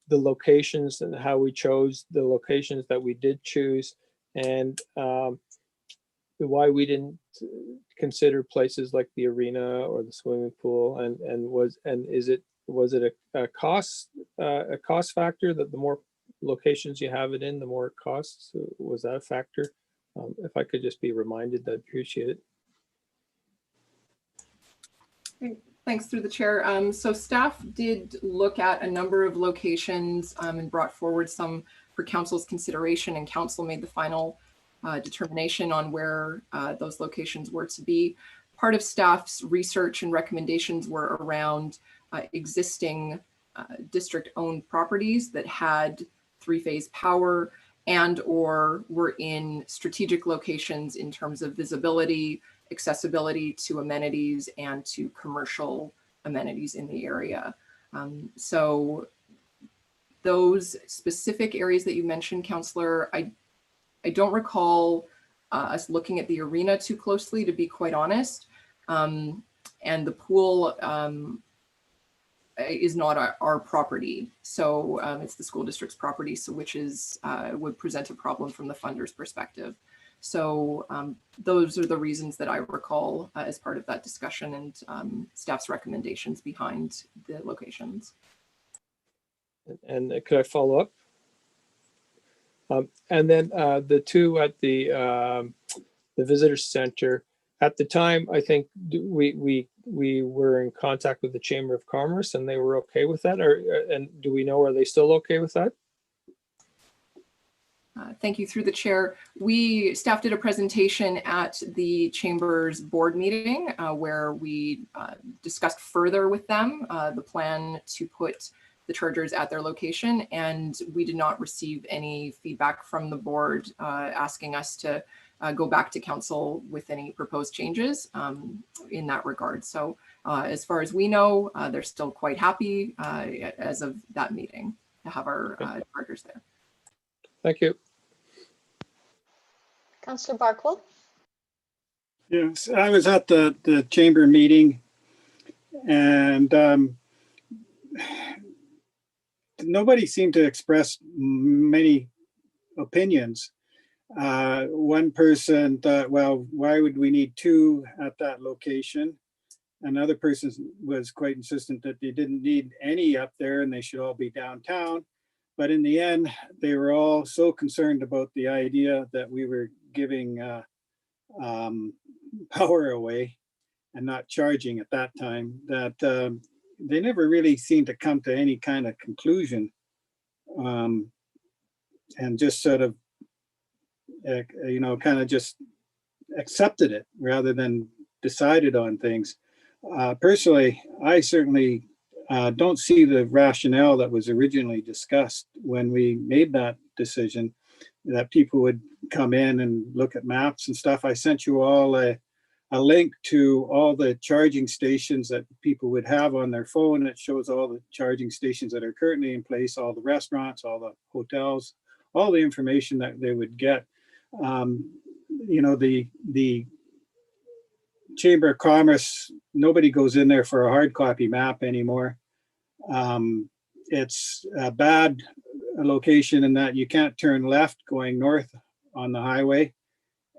the locations and how we chose the locations that we did choose, and why we didn't consider places like the arena or the swimming pool, and was it a cost factor that the more locations you have it in, the more it costs? Was that a factor? If I could just be reminded, I'd appreciate it. Thanks, through the chair. So staff did look at a number of locations and brought forward some for council's consideration, and council made the final determination on where those locations were to be. Part of staff's research and recommendations were around existing district-owned properties that had three-phase power and or were in strategic locations in terms of visibility, accessibility to amenities and to commercial amenities in the area. So those specific areas that you mentioned, Councillor, I don't recall us looking at the arena too closely, to be quite honest. And the pool is not our property. So it's the school district's property, so which is would present a problem from the funder's perspective. So those are the reasons that I recall as part of that discussion and staff's recommendations behind the locations. And could I follow up? And then the two at the visitor center, at the time, I think we were in contact with the Chamber of Commerce and they were okay with that, and do we know, are they still okay with that? Thank you, through the chair. Staff did a presentation at the Chamber's board meeting where we discussed further with them the plan to put the chargers at their location, and we did not receive any feedback from the board asking us to go back to council with any proposed changes in that regard. So as far as we know, they're still quite happy as of that meeting to have our chargers there. Thank you. Councillor Barkwell. Yes, I was at the chamber meeting, and nobody seemed to express many opinions. One person thought, well, why would we need two at that location? Another person was quite insistent that they didn't need any up there and they should all be downtown. But in the end, they were all so concerned about the idea that we were giving power away and not charging at that time that they never really seemed to come to any kind of conclusion, and just sort of kind of just accepted it rather than decided on things. Personally, I certainly don't see the rationale that was originally discussed when we made that decision, that people would come in and look at maps and stuff. I sent you all a link to all the charging stations that people would have on their phone. It shows all the charging stations that are currently in place, all the restaurants, all the hotels, all the information that they would get. The Chamber of Commerce, nobody goes in there for a hard copy map anymore. It's a bad location in that you can't turn left going north on the highway.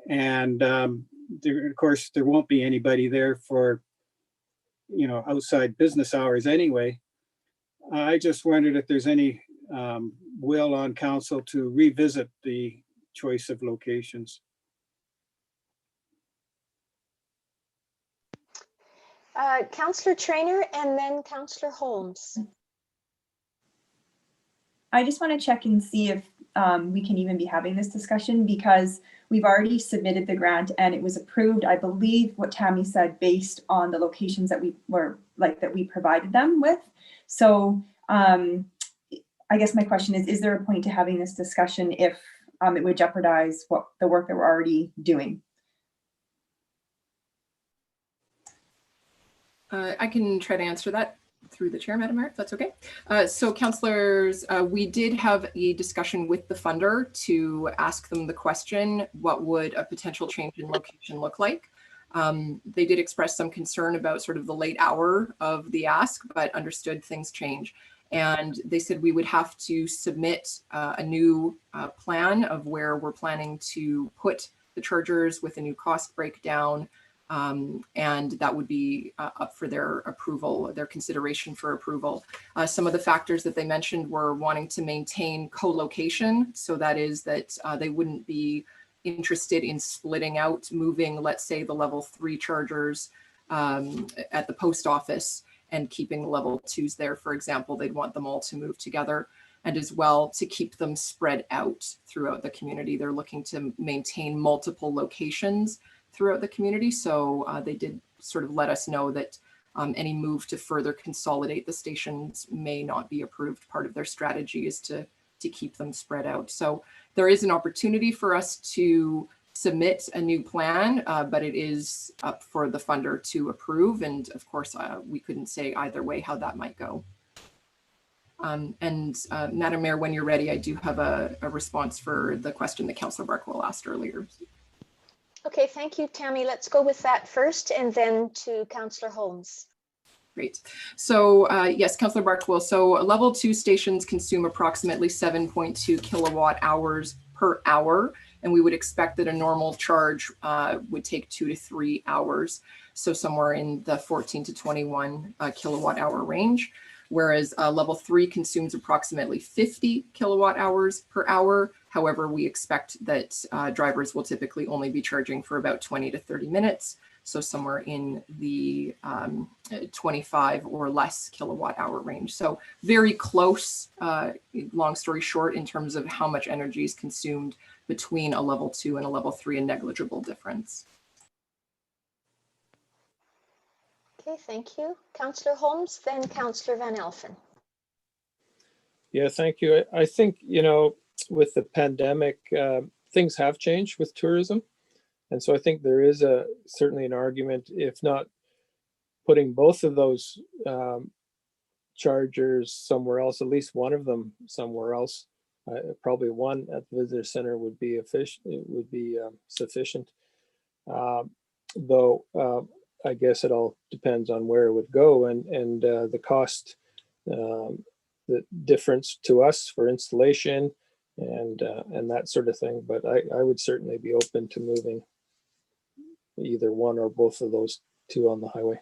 And there, of course, there won't be anybody there for, you know, outside business hours anyway. I just wondered if there's any will on council to revisit the choice of locations. Councillor Trainer and then Councillor Holmes. I just want to check and see if we can even be having this discussion, because we've already submitted the grant and it was approved, I believe what Tammy said, based on the locations that we were that we provided them with. So I guess my question is there a point to having this discussion if it would jeopardize the work that we're already doing? I can try to answer that through the chair, Madam Mayor, if that's okay. So councillors, we did have a discussion with the funder to ask them the question, what would a potential change in location look like? They did express some concern about sort of the late hour of the ask, but understood things change. And they said we would have to submit a new plan of where we're planning to put the chargers with a new cost breakdown. And that would be up for their approval, their consideration for approval. Some of the factors that they mentioned were wanting to maintain co-location. So that is that they wouldn't be interested in splitting out, moving, let's say, the level 3 chargers at the post office and keeping the level 2s there, for example. They'd want them all to move together, and as well to keep them spread out throughout the community. They're looking to maintain multiple locations throughout the community. So they did sort of let us know that any move to further consolidate the stations may not be approved. Part of their strategy is to keep them spread out. So there is an opportunity for us to submit a new plan, but it is up for the funder to approve. And of course, we couldn't say either way how that might go. Madam Mayor, when you're ready, I do have a response for the question that Councillor Barkwell asked earlier. Okay, thank you, Tammy. Let's go with that first and then to Councillor Holmes. Great. So yes, Councillor Barkwell. So level 2 stations consume approximately 7.2 kilowatt hours per hour. And we would expect that a normal charge would take 2 to 3 hours. So somewhere in the 14 to 21 kilowatt hour range. Whereas level 3 consumes approximately 50 kilowatt hours per hour. However, we expect that drivers will typically only be charging for about 20 to 30 minutes. So somewhere in the 25 or less kilowatt hour range. So very close, long story short, in terms of how much energy is consumed between a level 2 and a level 3, a negligible difference. Okay, thank you. Councillor Holmes, then Councillor Van Elfen. Yeah, thank you. I think, you know, with the pandemic, things have changed with tourism. And so I think there is certainly an argument, if not putting both of those chargers somewhere else, at least one of them somewhere else. Probably one at the visitor center would be sufficient. Though I guess it all depends on where it would go and the cost, the difference to us for installation and that sort of thing. But I would certainly be open to moving either one or both of those two on the highway.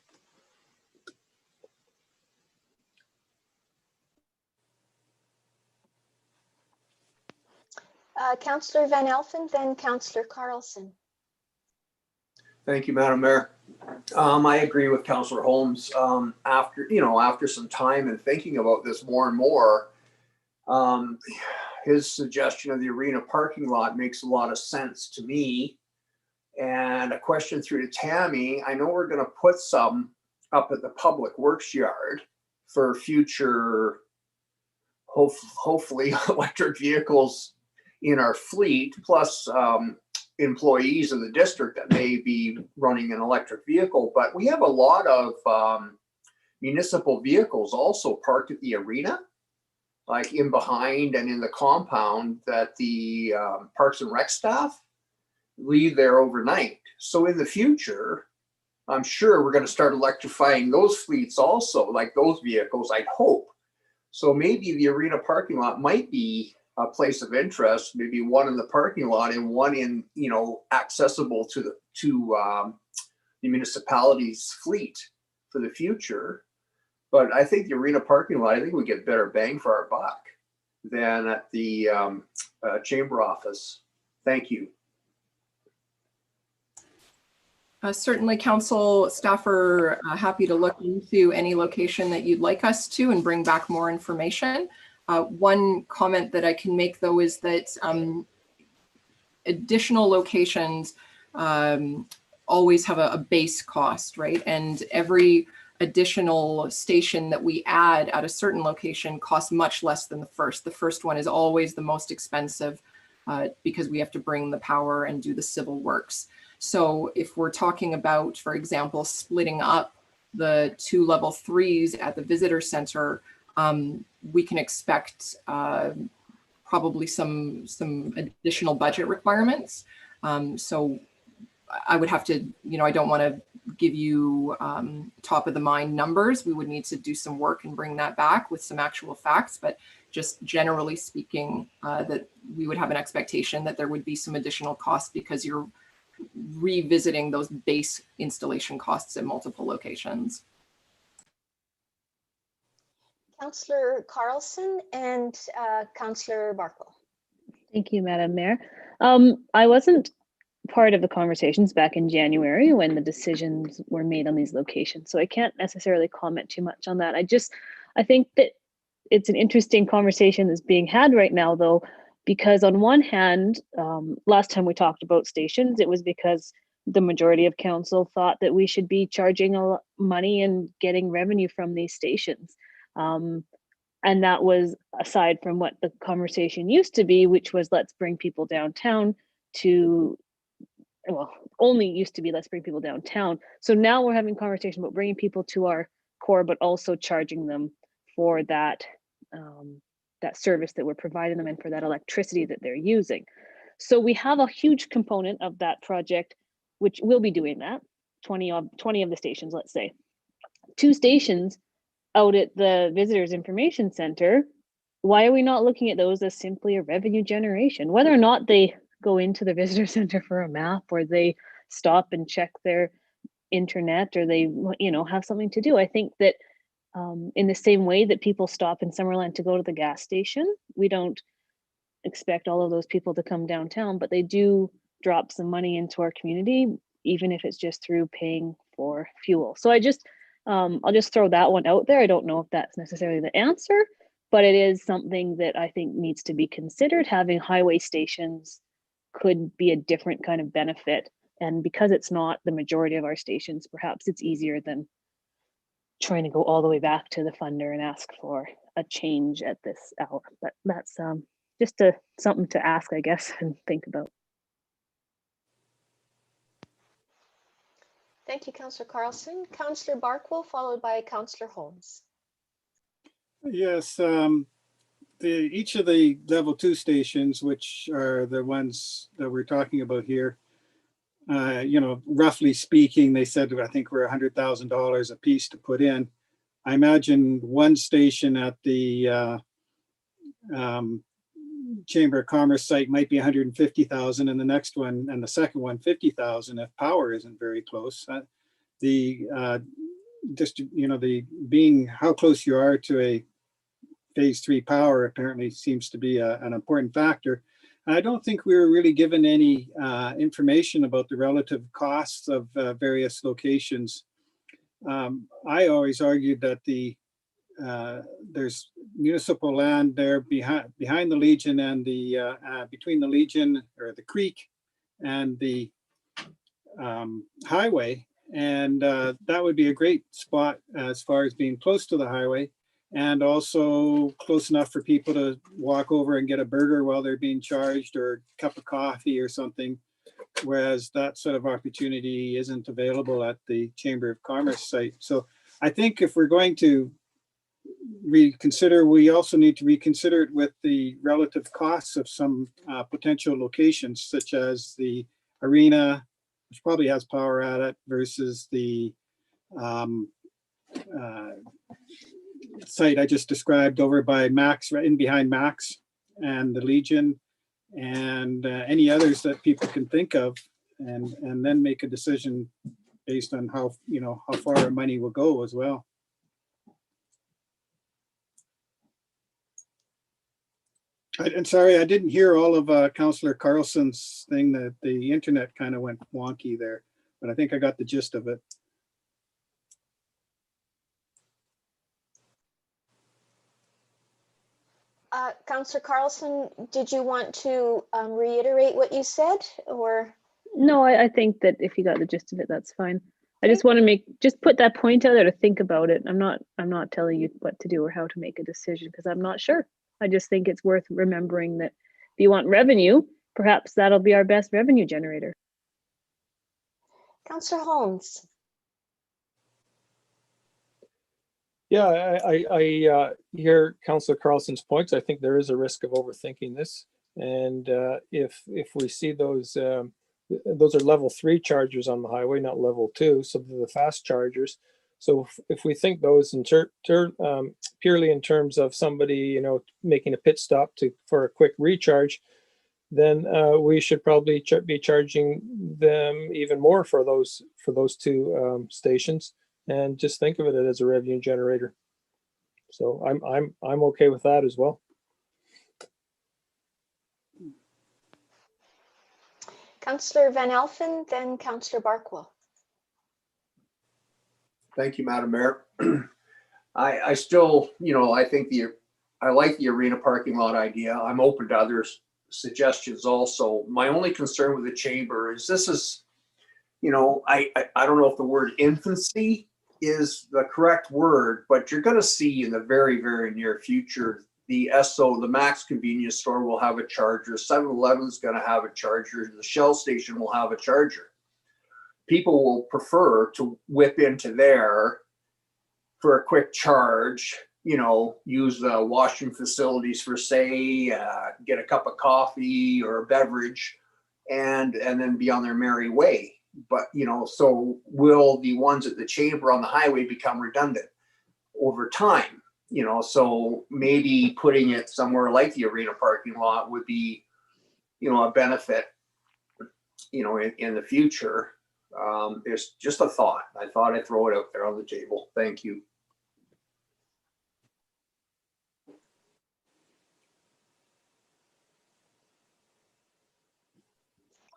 Councillor Van Elfen, then Councillor Carlson. Thank you, Madam Mayor. I agree with Councillor Holmes. After some time and thinking about this more and more, his suggestion of the arena parking lot makes a lot of sense to me. And a question through to Tammy. I know we're going to put some up at the Public Works yard for future, hopefully electric vehicles in our fleet, plus employees in the district that may be running an electric vehicle. But we have a lot of municipal vehicles also parked at the arena, like in behind and in the compound that the Parks and Rec staff leave there overnight. So in the future, I'm sure we're going to start electrifying those fleets also, like those vehicles, I'd hope. So maybe the arena parking lot might be place of interest, maybe one in the parking lot and one in, accessible to the municipality's fleet for the future. But I think the arena parking lot, I think we get better bang for our buck than at the chamber office. Thank you. Certainly, council staff are happy to look into any location that you'd like us to and bring back more information. One comment that I can make, though, is that additional locations always have a base cost, right? And every additional station that we add at a certain location costs much less than the first. The first one is always the most expensive because we have to bring the power and do the civil works. So if we're talking about, for example, splitting up the 2 level 3s at the visitor center, we can expect probably some additional budget requirements. So I would have to, I don't want to give you top of the mind numbers. We would need to do some work and bring that back with some actual facts, but just generally speaking, that we would have an expectation that there would be some additional costs because you're revisiting those base installation costs at multiple locations. Councillor Carlson and Councillor Barkle. Thank you, Madam Mayor. I wasn't part of the conversations back in January when the decisions were made on these locations, so I can't necessarily comment too much on that. I think that it's an interesting conversation that's being had right now, though, because on one hand, last time we talked about stations, it was because the majority of council thought that we should be charging money and getting revenue from these stations. And that was aside from what the conversation used to be, which was let's bring people downtown to, well, only used to be let's bring people downtown. So now we're having conversation about bringing people to our core, but also charging them for that that service that we're providing them and for that electricity that they're using. So we have a huge component of that project, which will be doing that, 20 of the stations, let's say. 2 stations out at the Visitors Information Center, why are we not looking at those as simply a revenue generation? Whether or not they go into the Visitor Center for a map or they stop and check their internet or they, have something to do. I think that in the same way that people stop in Summerland to go to the gas station, we don't expect all of those people to come downtown, but they do drop some money into our community, even if it's just through paying for fuel. So I'll just throw that one out there. I don't know if that's necessarily the answer, but it is something that I think needs to be considered. Having highway stations could be a different kind of benefit. And because it's not the majority of our stations, perhaps it's easier than trying to go all the way back to the funder and ask for a change at this hour. But that's just something to ask, I guess, and think about. Thank you, Councillor Carlson. Councillor Barkle, followed by Councillor Holmes. Yes, each of the level 2 stations, which are the ones that we're talking about here, roughly speaking, they said, I think we're $100,000 a piece to put in. I imagine one station at the Chamber of Commerce site might be 150,000, and the next one and the second one 50,000 if power isn't very close. Being how close you are to a phase 3 power apparently seems to be an important factor. I don't think we were really given any information about the relative costs of various locations. I always argued that there's municipal land there behind the Legion and the between the Legion or the creek and the highway, and that would be a great spot as far as being close to the highway and also close enough for people to walk over and get a burger while they're being charged or a cup of coffee or something, whereas that sort of opportunity isn't available at the Chamber of Commerce site. So I think if we're going to reconsider, we also need to reconsider it with the relative costs of some potential locations, such as the arena, which probably has power at it, versus the site I just described over by Max, right in behind Max, and the Legion and any others that people can think of, and then make a decision based on how, you know, how far our money will go as well. I'm sorry, I didn't hear all of Councillor Carlson's thing. That the internet kind of went wonky there, but I think I got the gist of it. Councillor Carlson, did you want to reiterate what you said, or? No, I think that if you got the gist of it, that's fine. I just want to just put that point out there to think about it. I'm not telling you what to do or how to make a decision, because I'm not sure. I just think it's worth remembering that if you want revenue, perhaps that'll be our best revenue generator. Councillor Holmes. Yeah, I hear Councillor Carlson's points. I think there is a risk of overthinking this, and if we see those are level 3 chargers on the highway, not level 2, so they're the fast chargers. So if we think those in purely in terms of somebody, you know, making a pit stop for a quick recharge, then we should probably be charging them even more for those 2 stations, and just think of it as a revenue generator. So I'm okay with that as well. Councillor Van Alphen, then Councillor Barkwell. Thank you, Madam Mayor. I still, you know, I think I like the arena parking lot idea. I'm open to others' suggestions also. My only concern with the chamber is this is, you know, I don't know if the word infancy is the correct word, but you're going to see in the very, very near future, the SO, the Max Convenience Store will have a charger. 7-Eleven is going to have a charger. The Shell station will have a charger. People will prefer to whip into there for a quick charge, you know, use the washing facilities for, say, get a cup of coffee or a beverage, and then be on their merry way. But, you know, so will the ones at the chamber on the highway become redundant over time? You know, so maybe putting it somewhere like the arena parking lot would be, you know, a benefit, you know, in the future. It's just a thought. I thought I'd throw it out there on the table. Thank you.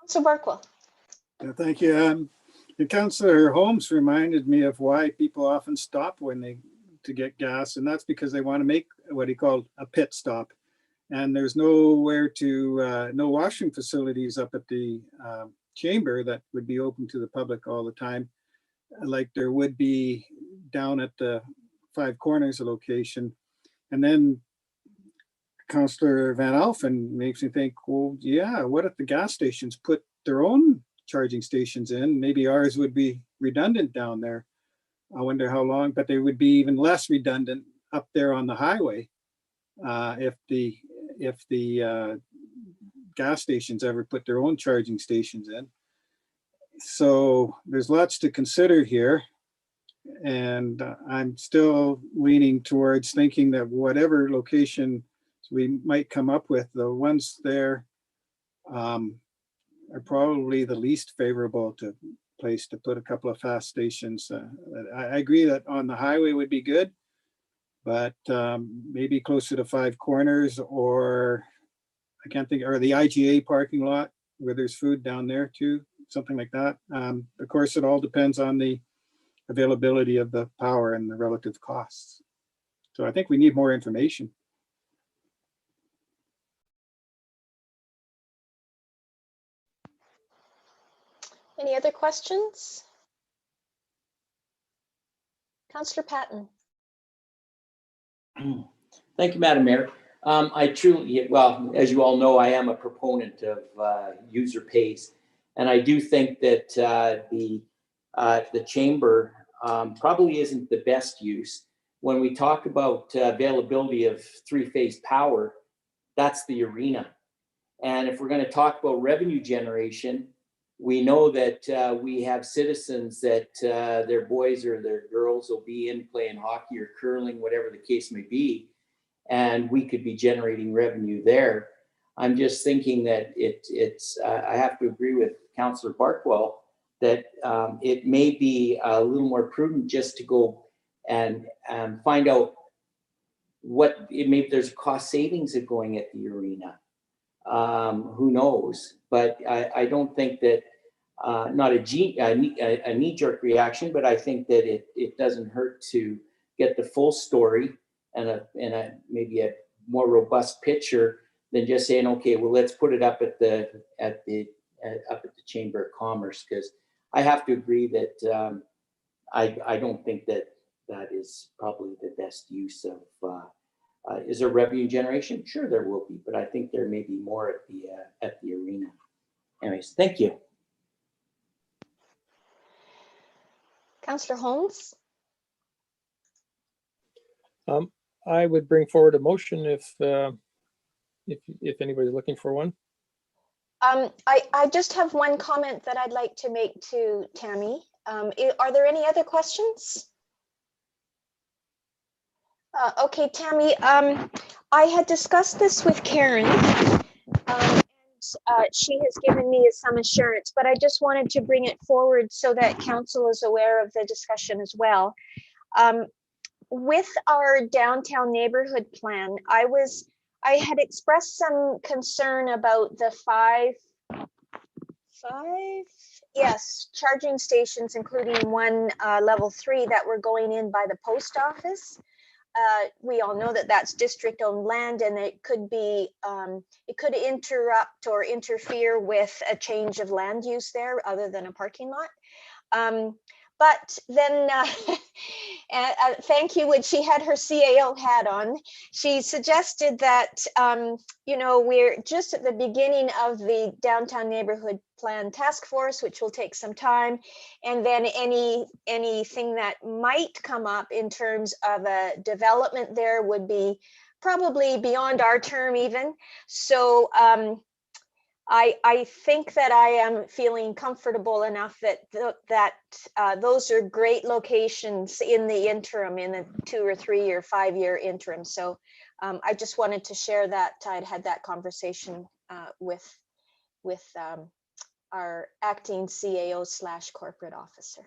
Councillor Barkwell. Yeah, thank you. Councillor Holmes reminded me of why people often stop to get gas, and that's because they want to make what he called a pit stop. And there's nowhere to, no washing facilities up at the chamber that would be open to the public all the time, like there would be down at the Five Corners location. And then Councillor Van Alphen makes me think, well, yeah, what if the gas stations put their own charging stations in? Maybe ours would be redundant down there. I wonder how long, but they would be even less redundant up there on the highway if the gas stations ever put their own charging stations in. So there's lots to consider here, and I'm still leaning towards thinking that whatever location we might come up with, the ones there are probably the least favorable place to put a couple of fast stations. I agree that on the highway would be good, but maybe closer to Five Corners, or I can't think, or the IGA parking lot where there's food down there too, something like that. Of course, it all depends on the availability of the power and the relative costs. So I think we need more information. Any other questions? Councillor Patton. Thank you, Madam Mayor. I truly, well, as you all know, I am a proponent of user pays, and I do think that the chamber probably isn't the best use. When we talk about availability of three-phase power, that's the arena. And if we're going to talk about revenue generation, we know that we have citizens that their boys or their girls will be in playing hockey or curling, whatever the case may be. and we could be generating revenue there. I'm just thinking that I have to agree with Councillor Barkwell that it may be a little more prudent just to go and find out what, maybe there's cost savings of going at the arena. Who knows? But I don't think that, not a knee-jerk reaction, but I think that it doesn't hurt to get the full story and maybe a more robust picture than just saying, okay, well, let's put it up at the Chamber of Commerce, because I have to agree that I don't think that is probably the best use of. Is there revenue generation? Sure, there will be, but I think there may be more at the arena. Anyways, thank you. Councillor Holmes? I would bring forward a motion if anybody's looking for one. I just have one comment that I'd like to make to Tammy. Are there any other questions? Okay, Tammy, I had discussed this with Karen, and she has given me some assurance, but I just wanted to bring it forward so that council is aware of the discussion as well. With our downtown neighborhood plan, I had expressed some concern about the five charging stations, including one level 3 that were going in by the post office. We all know that that's district-owned land, and it could be it could interrupt or interfere with a change of land use there, other than a parking lot. But then, thank you, when she had her CAO hat on, she suggested that, you know, we're just at the beginning of the downtown neighborhood plan task force, which will take some time. And then anything that might come up in terms of a development there would be probably beyond our term even. So, I think that I am feeling comfortable enough that those are great locations in the interim, in the 2 or 3 or 5 year interim. So I just wanted to share that I'd had that conversation with our acting CAO / corporate officer.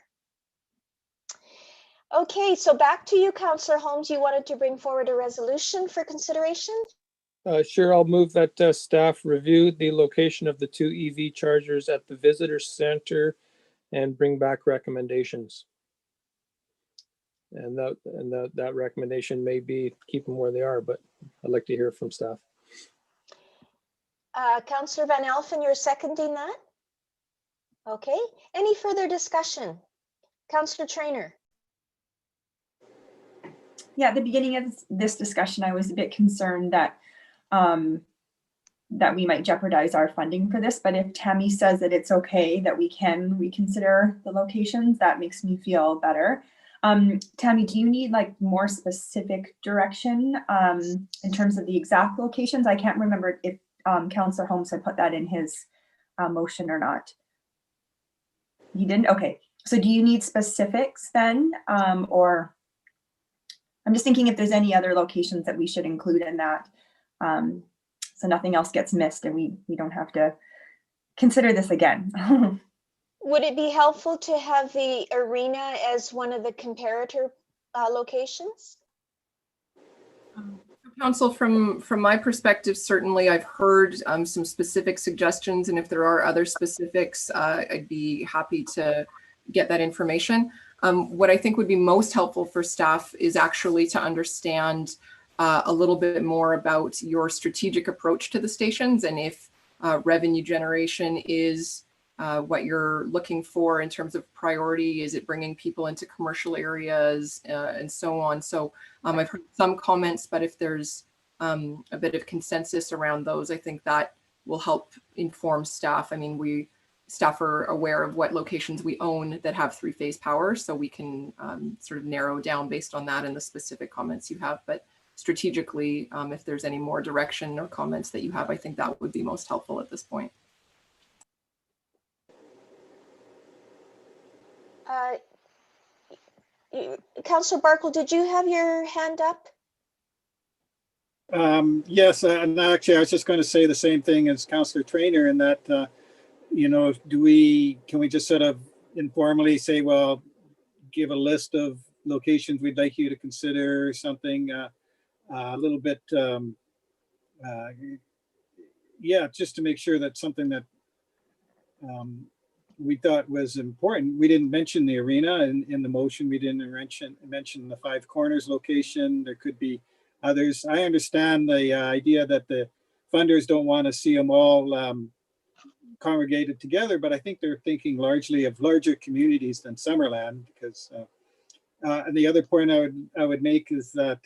Okay, so back to you, Councillor Holmes. You wanted to bring forward a resolution for consideration? Sure, I'll move that staff review the location of the 2 EV chargers at the visitor center and bring back recommendations. And that recommendation may be keep them where they are, but I'd like to hear from staff. Councillor Van Elfen, you're seconding that? Okay, any further discussion? Councillor Traynor. Yeah, at the beginning of this discussion, I was a bit concerned that that we might jeopardize our funding for this, but if Tammy says that it's okay, that we can reconsider the locations, that makes me feel better. Tammy, do you need like more specific direction in terms of the exact locations? I can't remember if Councillor Holmes had put that in his motion or not. He didn't? Okay. So do you need specifics then? Or I'm just thinking if there's any other locations that we should include in that, so nothing else gets missed and we don't have to consider this again. Would it be helpful to have the arena as one of the comparator locations? Council, from my perspective, certainly I've heard some specific suggestions, and if there are other specifics, I'd be happy to get that information. What I think would be most helpful for staff is actually to understand a little bit more about your strategic approach to the stations, and if revenue generation is what you're looking for in terms of priority. Is it bringing people into commercial areas and so on? So I've heard some comments, but if there's a bit of consensus around those, I think that will help inform staff. I mean, staff are aware of what locations we own that have 3-phase power, so we can sort of narrow down based on that and the specific comments you have. But strategically, if there's any more direction or comments that you have, I think that would be most helpful at this point. Councillor Barkle, did you have your hand up? Yes, and actually, I was just going to say the same thing as Councillor Trainer in that, you know, can we just sort of informally say, well, give a list of locations we'd like you to consider, something a little bit, yeah, just to make sure that's something that we thought was important. We didn't mention the arena in the motion. We didn't mention the Five Corners location. There could be others. I understand the idea that the funders don't want to see them all congregated together, but I think they're thinking largely of larger communities than Summerland, because and the other point I would make is that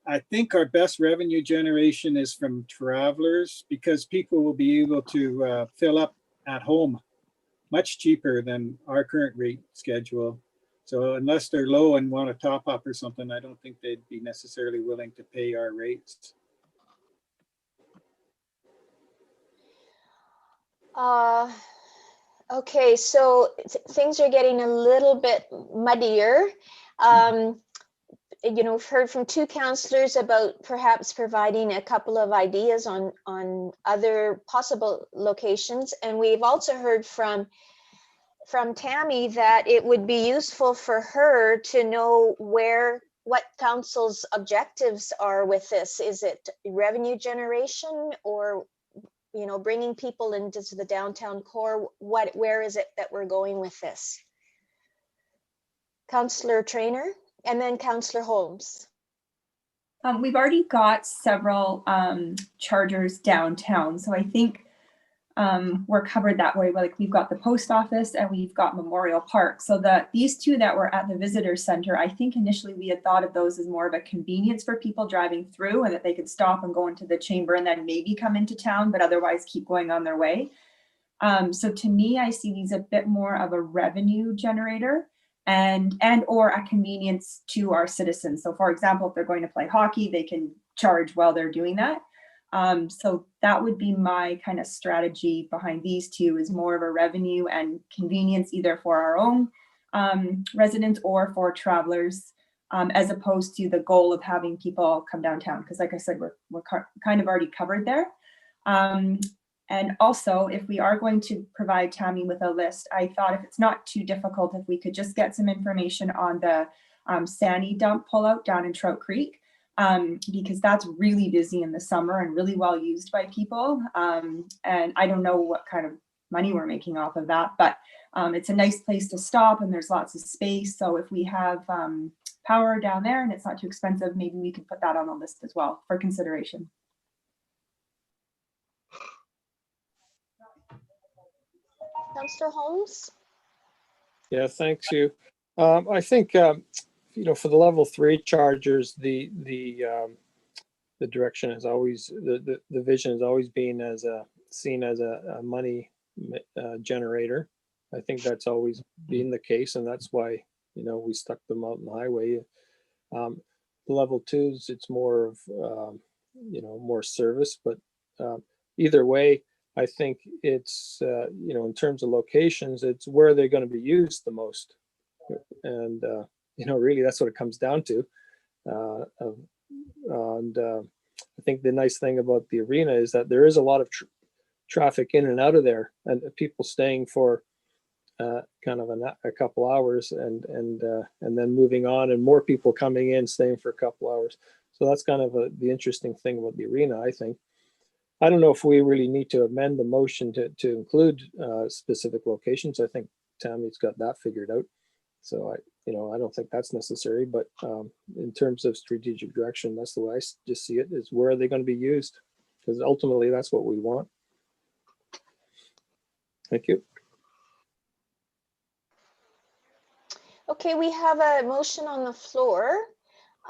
I think our best revenue generation is from travelers, because people will be able to fill up at home much cheaper than our current rate schedule. So unless they're low and want to top up or something, I don't think they'd be necessarily willing to pay our rates. Okay, so things are getting a little bit muddier. You know, we've heard from two councillors about perhaps providing a couple of ideas on other possible locations. And we've also heard from Tammy that it would be useful for her to know what council's objectives are with this. Is it revenue generation, or, you know, bringing people into the downtown core? Where is it that we're going with this? Councillor Trainer, and then Councillor Holmes. We've already got several chargers downtown, so I think we're covered that way. Like, we've got the post office and we've got Memorial Park. So these two that were at the visitor center, I think initially we had thought of those as more of a convenience for people driving through, and that they could stop and go into the chamber and then maybe come into town, but otherwise keep going on their way. So to me, I see these a bit more of a revenue generator and or a convenience to our citizens. So for example, if they're going to play hockey, they can charge while they're doing that. So that would be my kind of strategy behind these two, is more of a revenue and convenience, either for our own residents or for travelers, as opposed to the goal of having people come downtown. Because like I said, we're kind of already covered there. And also, if we are going to provide Tammy with a list, I thought if it's not too difficult, if we could just get some information on the Sani dump pullout down in Trout Creek, because that's really busy in the summer and really well used by people. And I don't know what kind of money we're making off of that, but it's a nice place to stop and there's lots of space. So if we have power down there and it's not too expensive, maybe we could put that on the list as well for consideration. Councillor Holmes? Yeah, thanks you. I think, you know, for the level 3 chargers, the direction has always, the vision has always been seen as a money generator. I think that's always been the case, and that's why, you know, we stuck them out on the highway. The level 2s, it's more of, you know, more service, but either way, I think it's, you know, in terms of locations, it's where they're going to be used the most. And, you know, really that's what it comes down to. And I think the nice thing about the arena is that there is a lot of traffic in and out of there, and people staying for kind of a couple hours and then moving on, and more people coming in, staying for a couple hours. So that's kind of the interesting thing about the arena, I think. I don't know if we really need to amend the motion to include specific locations. I think Tammy's got that figured out. So I don't think that's necessary, but in terms of strategic direction, that's the way I just see it, is where are they going to be used? Because ultimately that's what we want. Thank you. Okay, we have a motion on the floor.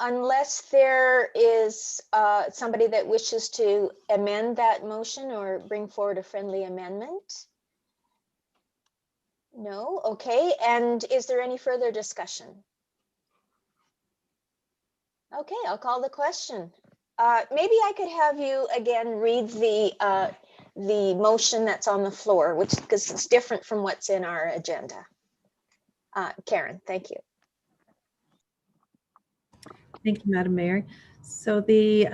Unless there is somebody that wishes to amend that motion or bring forward a friendly amendment. No, okay, and is there any further discussion? Okay, I'll call the question. Maybe I could have you again read the motion that's on the floor, which, because it's different from what's in our agenda. Karen, thank you. Thank you, Madam Mayor. So the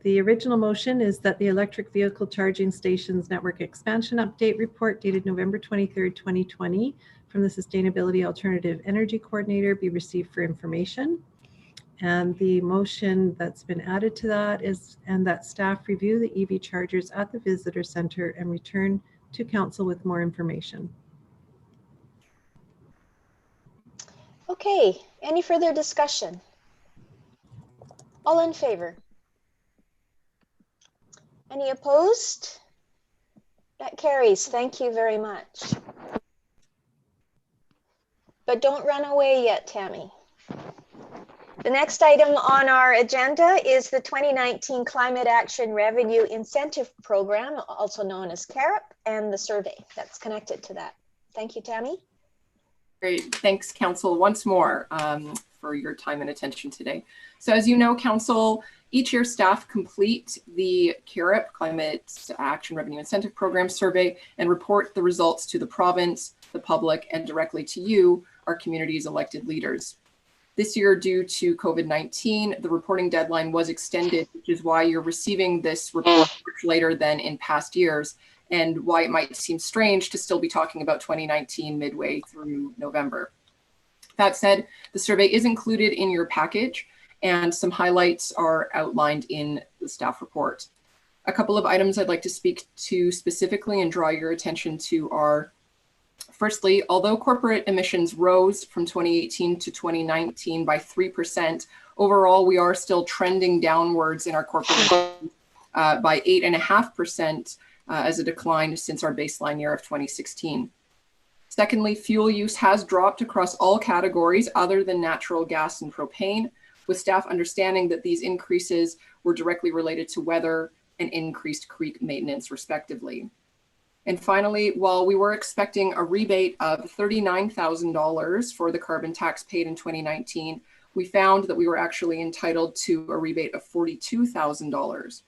original motion is that the electric vehicle charging stations network expansion update report dated November 23rd, 2020 from the Sustainability Alternative Energy Coordinator be received for information. And the motion that's been added to that is, and that staff review the EV chargers at the visitor center and return to council with more information. Okay, any further discussion? All in favor? Any opposed? That carries. Thank you very much. But don't run away yet, Tammy. The next item on our agenda is the 2019 Climate Action Revenue Incentive Program, also known as CARIP, and the survey that's connected to that. Thank you, Tammy. Great. Thanks, Council, once more for your time and attention today. So as you know, Council, each year staff complete the CARIP, Climate Action Revenue Incentive Program survey, and report the results to the province, the public, and directly to you, our community's elected leaders. This year, due to COVID-19, the reporting deadline was extended, which is why you're receiving this report much later than in past years, and why it might seem strange to still be talking about 2019 midway through November. That said, the survey is included in your package, and some highlights are outlined in the staff report. A couple of items I'd like to speak to specifically and draw your attention to are, firstly, although corporate emissions rose from 2018 to 2019 by 3%, overall we are still trending downwards in our corporate emissions by 8.5% as a decline since our baseline year of 2016. Secondly, fuel use has dropped across all categories other than natural gas and propane, with staff understanding that these increases were directly related to weather and increased creek maintenance, respectively. And finally, while we were expecting a rebate of $39,000 for the carbon tax paid in 2019, we found that we were actually entitled to a rebate of $42,000.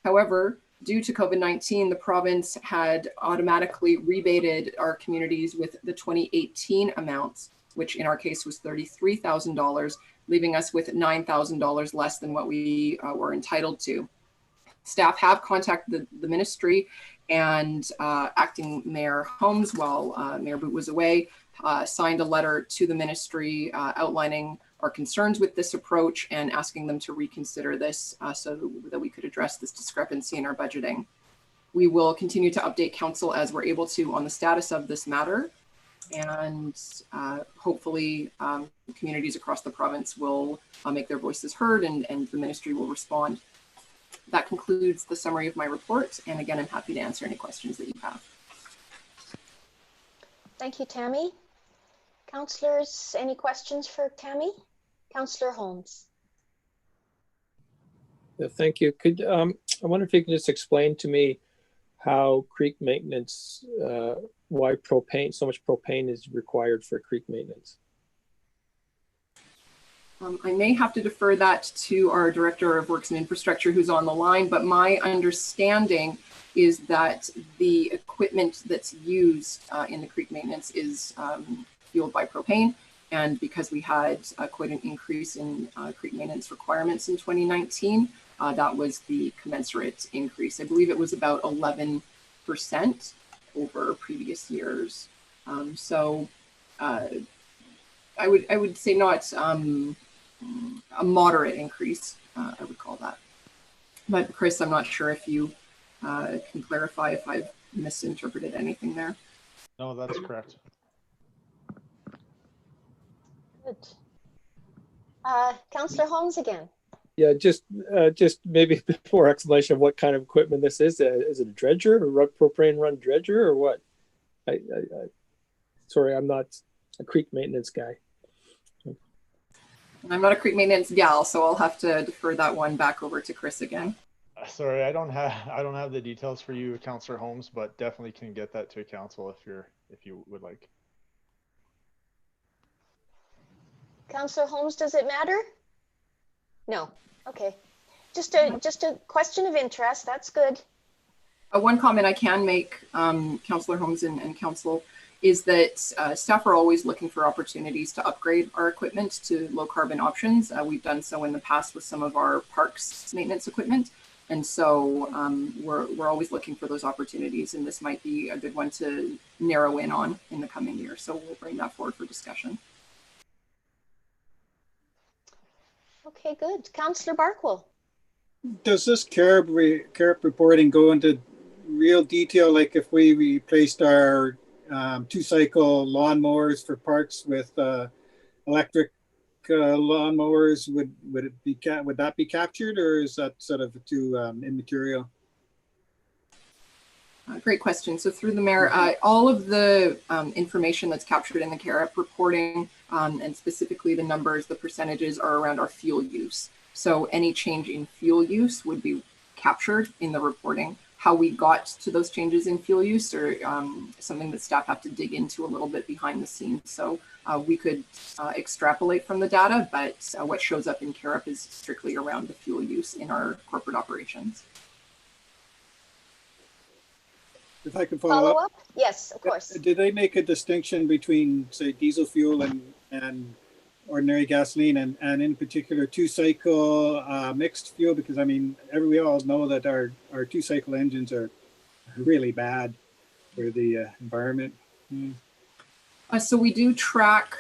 However, due to COVID-19, the province had automatically rebated our communities with the 2018 amounts, which in our case was $33,000, leaving us with $9,000 less than what we were entitled to. Staff have contacted the ministry, and Acting Mayor Holmes, while Mayor Boot was away, signed a letter to the ministry outlining our concerns with this approach and asking them to reconsider this so that we could address this discrepancy in our budgeting. We will continue to update council as we're able to on the status of this matter, and hopefully communities across the province will make their voices heard, and the ministry will respond. That concludes the summary of my report. And again, I'm happy to answer any questions that you have. Thank you, Tammy. Councillors, any questions for Tammy? Councillor Holmes. Yeah, thank you. Could I wonder if you can just explain to me how creek maintenance, why so much propane is required for creek maintenance? I may have to defer that to our Director of Works and Infrastructure who's on the line, but my understanding is that the equipment that's used in the creek maintenance is fueled by propane. And because we had quite an increase in creek maintenance requirements in 2019, that was the commensurate increase. I believe it was about 11% over previous years. So I would say not a moderate increase, I would call that. But Chris, I'm not sure if you can clarify if I've misinterpreted anything there. No, that's correct. Good. Councillor Holmes again. Yeah, just maybe before explanation of what kind of equipment this is. Is it a dredger, a propane run dredger, or what? Sorry, I'm not a creek maintenance guy. I'm not a creek maintenance gal, so I'll have to defer that one back over to Chris again. Sorry, I don't have the details for you, Councillor Holmes, but definitely can get that to council if you would like. Councillor Holmes, does it matter? No. Okay. Just a question of interest. That's good. One comment I can make, Councillor Holmes and Council, is that staff are always looking for opportunities to upgrade our equipment to low carbon options. We've done so in the past with some of our parks maintenance equipment. And so we're always looking for those opportunities, and this might be a good one to narrow in on in the coming year. So we'll bring that forward for discussion. Okay, good. Councillor Barkwell. Does this CARB reporting go into real detail, like if we replaced our 2-cycle lawnmowers for parks with electric lawnmowers, would that be captured, or is that sort of too immaterial? Great question. So through the mayor, all of the information that's captured in the CARB reporting, and specifically the numbers, the percentages, are around our fuel use. So any change in fuel use would be captured in the reporting. How we got to those changes in fuel use are something that staff have to dig into a little bit behind the scenes. So we could extrapolate from the data, but what shows up in CARB is strictly around the fuel use in our corporate operations. If I can follow up? Yes, of course. Did they make a distinction between, say, diesel fuel and ordinary gasoline, and in particular 2-cycle mixed fuel? Because I mean, we all know that our 2-cycle engines are really bad for the environment. So we do track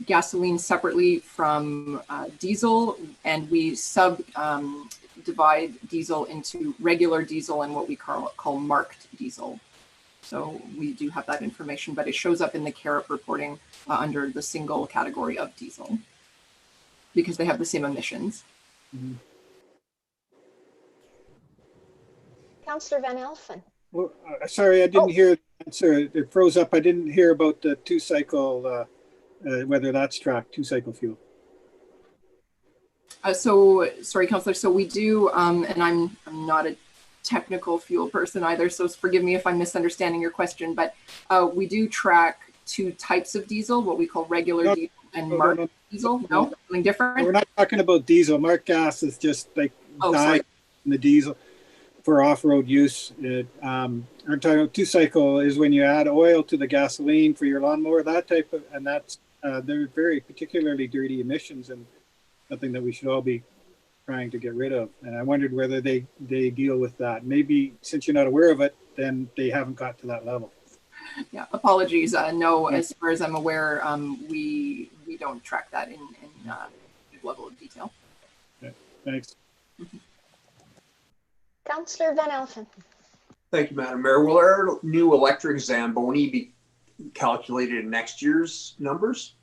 gasoline separately from diesel, and we divide diesel into regular diesel and what we call marked diesel. So we do have that information, but it shows up in the CARB reporting under the single category of diesel because they have the same emissions. Mm-hmm. Councillor Van Elfen. Well, sorry, I didn't hear the answer. It froze up. I didn't hear about the 2-cycle, whether that's tracked, 2-cycle fuel. So sorry, Councillor. So we do, and I'm not a technical fuel person either, so forgive me if I'm misunderstanding your question, but we do track 2 types of diesel, what we call regular diesel and marked diesel. No, something different? We're not talking about diesel. Marked gas is just like in the diesel for off-road use. I'm talking about 2-cycle is when you add oil to the gasoline for your lawnmower, that type of, and that's they're very particularly dirty emissions and something that we should all be trying to get rid of. And I wondered whether they deal with that. Maybe since you're not aware of it, then they haven't got to that level. Yeah, apologies. No, as far as I'm aware, we don't track that in level of detail. Okay, thanks. Mm-hmm. Councillor Van Elfen. Thank you, Madam Mayor. Will our new electric Zamboni be calculated in next year's numbers?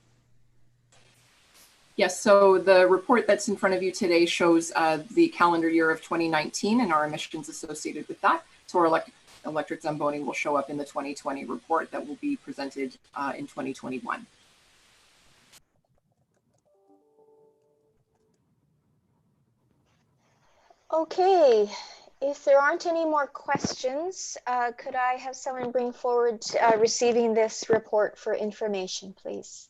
Yes, so the report that's in front of you today shows the calendar year of 2019 and our emissions associated with that. So our electric Zamboni will show up in the 2020 report that will be presented in 2021. Okay, if there aren't any more questions, could I have someone bring forward receiving this report for information, please?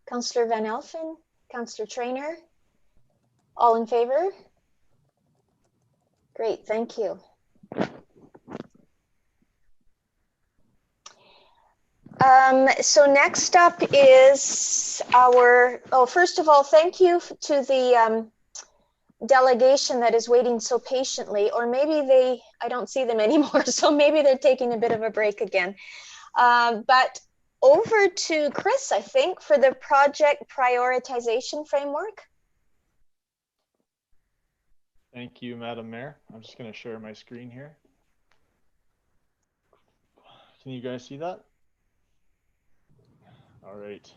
Councillor Van Elfen, Councillor Traynor, all in favor? Great, thank you. So next up is our, first of all, thank you to the delegation that is waiting so patiently, or maybe I don't see them anymore, so maybe they're taking a bit of a break again. But over to Chris, I think, for the project prioritization framework. Thank you, Madam Mayor. I'm just going to share my screen here. Can you guys see that? All right.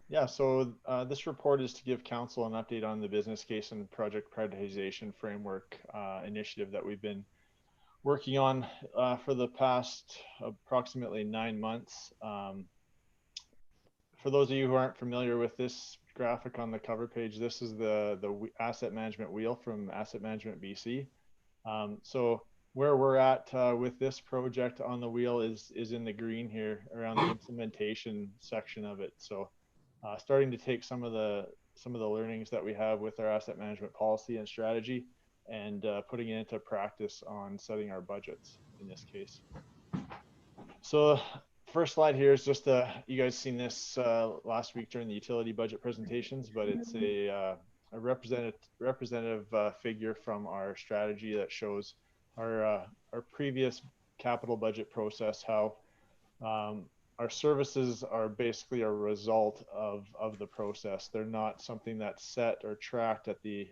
Yeah, so this report is to give council an update on the business case and project prioritization framework initiative that we've been working on for the past approximately 9 months. For those of you who aren't familiar with this graphic on the cover page, this is the asset management wheel from Asset Management BC. So where we're at with this project on the wheel is in the green here around the implementation section of it. So starting to take some of the learnings that we have with our asset management policy and strategy and putting it into practice on setting our budgets in this case. So first slide here is just you guys seen this last week during the utility budget presentations, but it's a representative figure from our strategy that shows our previous capital budget process, how our services are basically a result of the process. They're not something that's set or tracked at the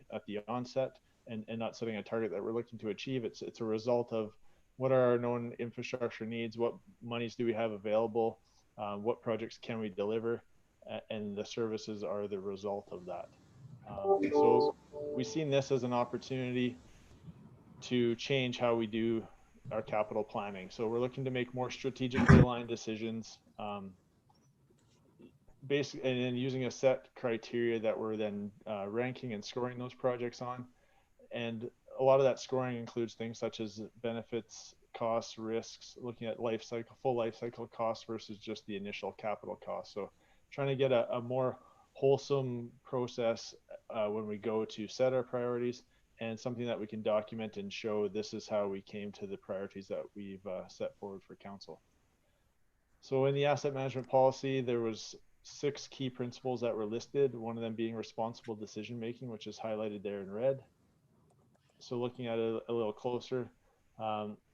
onset, and not setting a target that we're looking to achieve. It's a result of what are our known infrastructure needs, what monies do we have available, what projects can we deliver, and the services are the result of that. So we've seen this as an opportunity to change how we do our capital planning. So we're looking to make more strategically aligned decisions, basically, and then using a set criteria that we're then ranking and scoring those projects on. And a lot of that scoring includes things such as benefits, costs, risks, looking at full life cycle costs versus just the initial capital cost. So trying to get a more wholesome process when we go to set our priorities, and something that we can document and show this is how we came to the priorities that we've set forward for council. So in the asset management policy, there was 6 key principles that were listed, one of them being responsible decision making, which is highlighted there in red. So looking at it a little closer,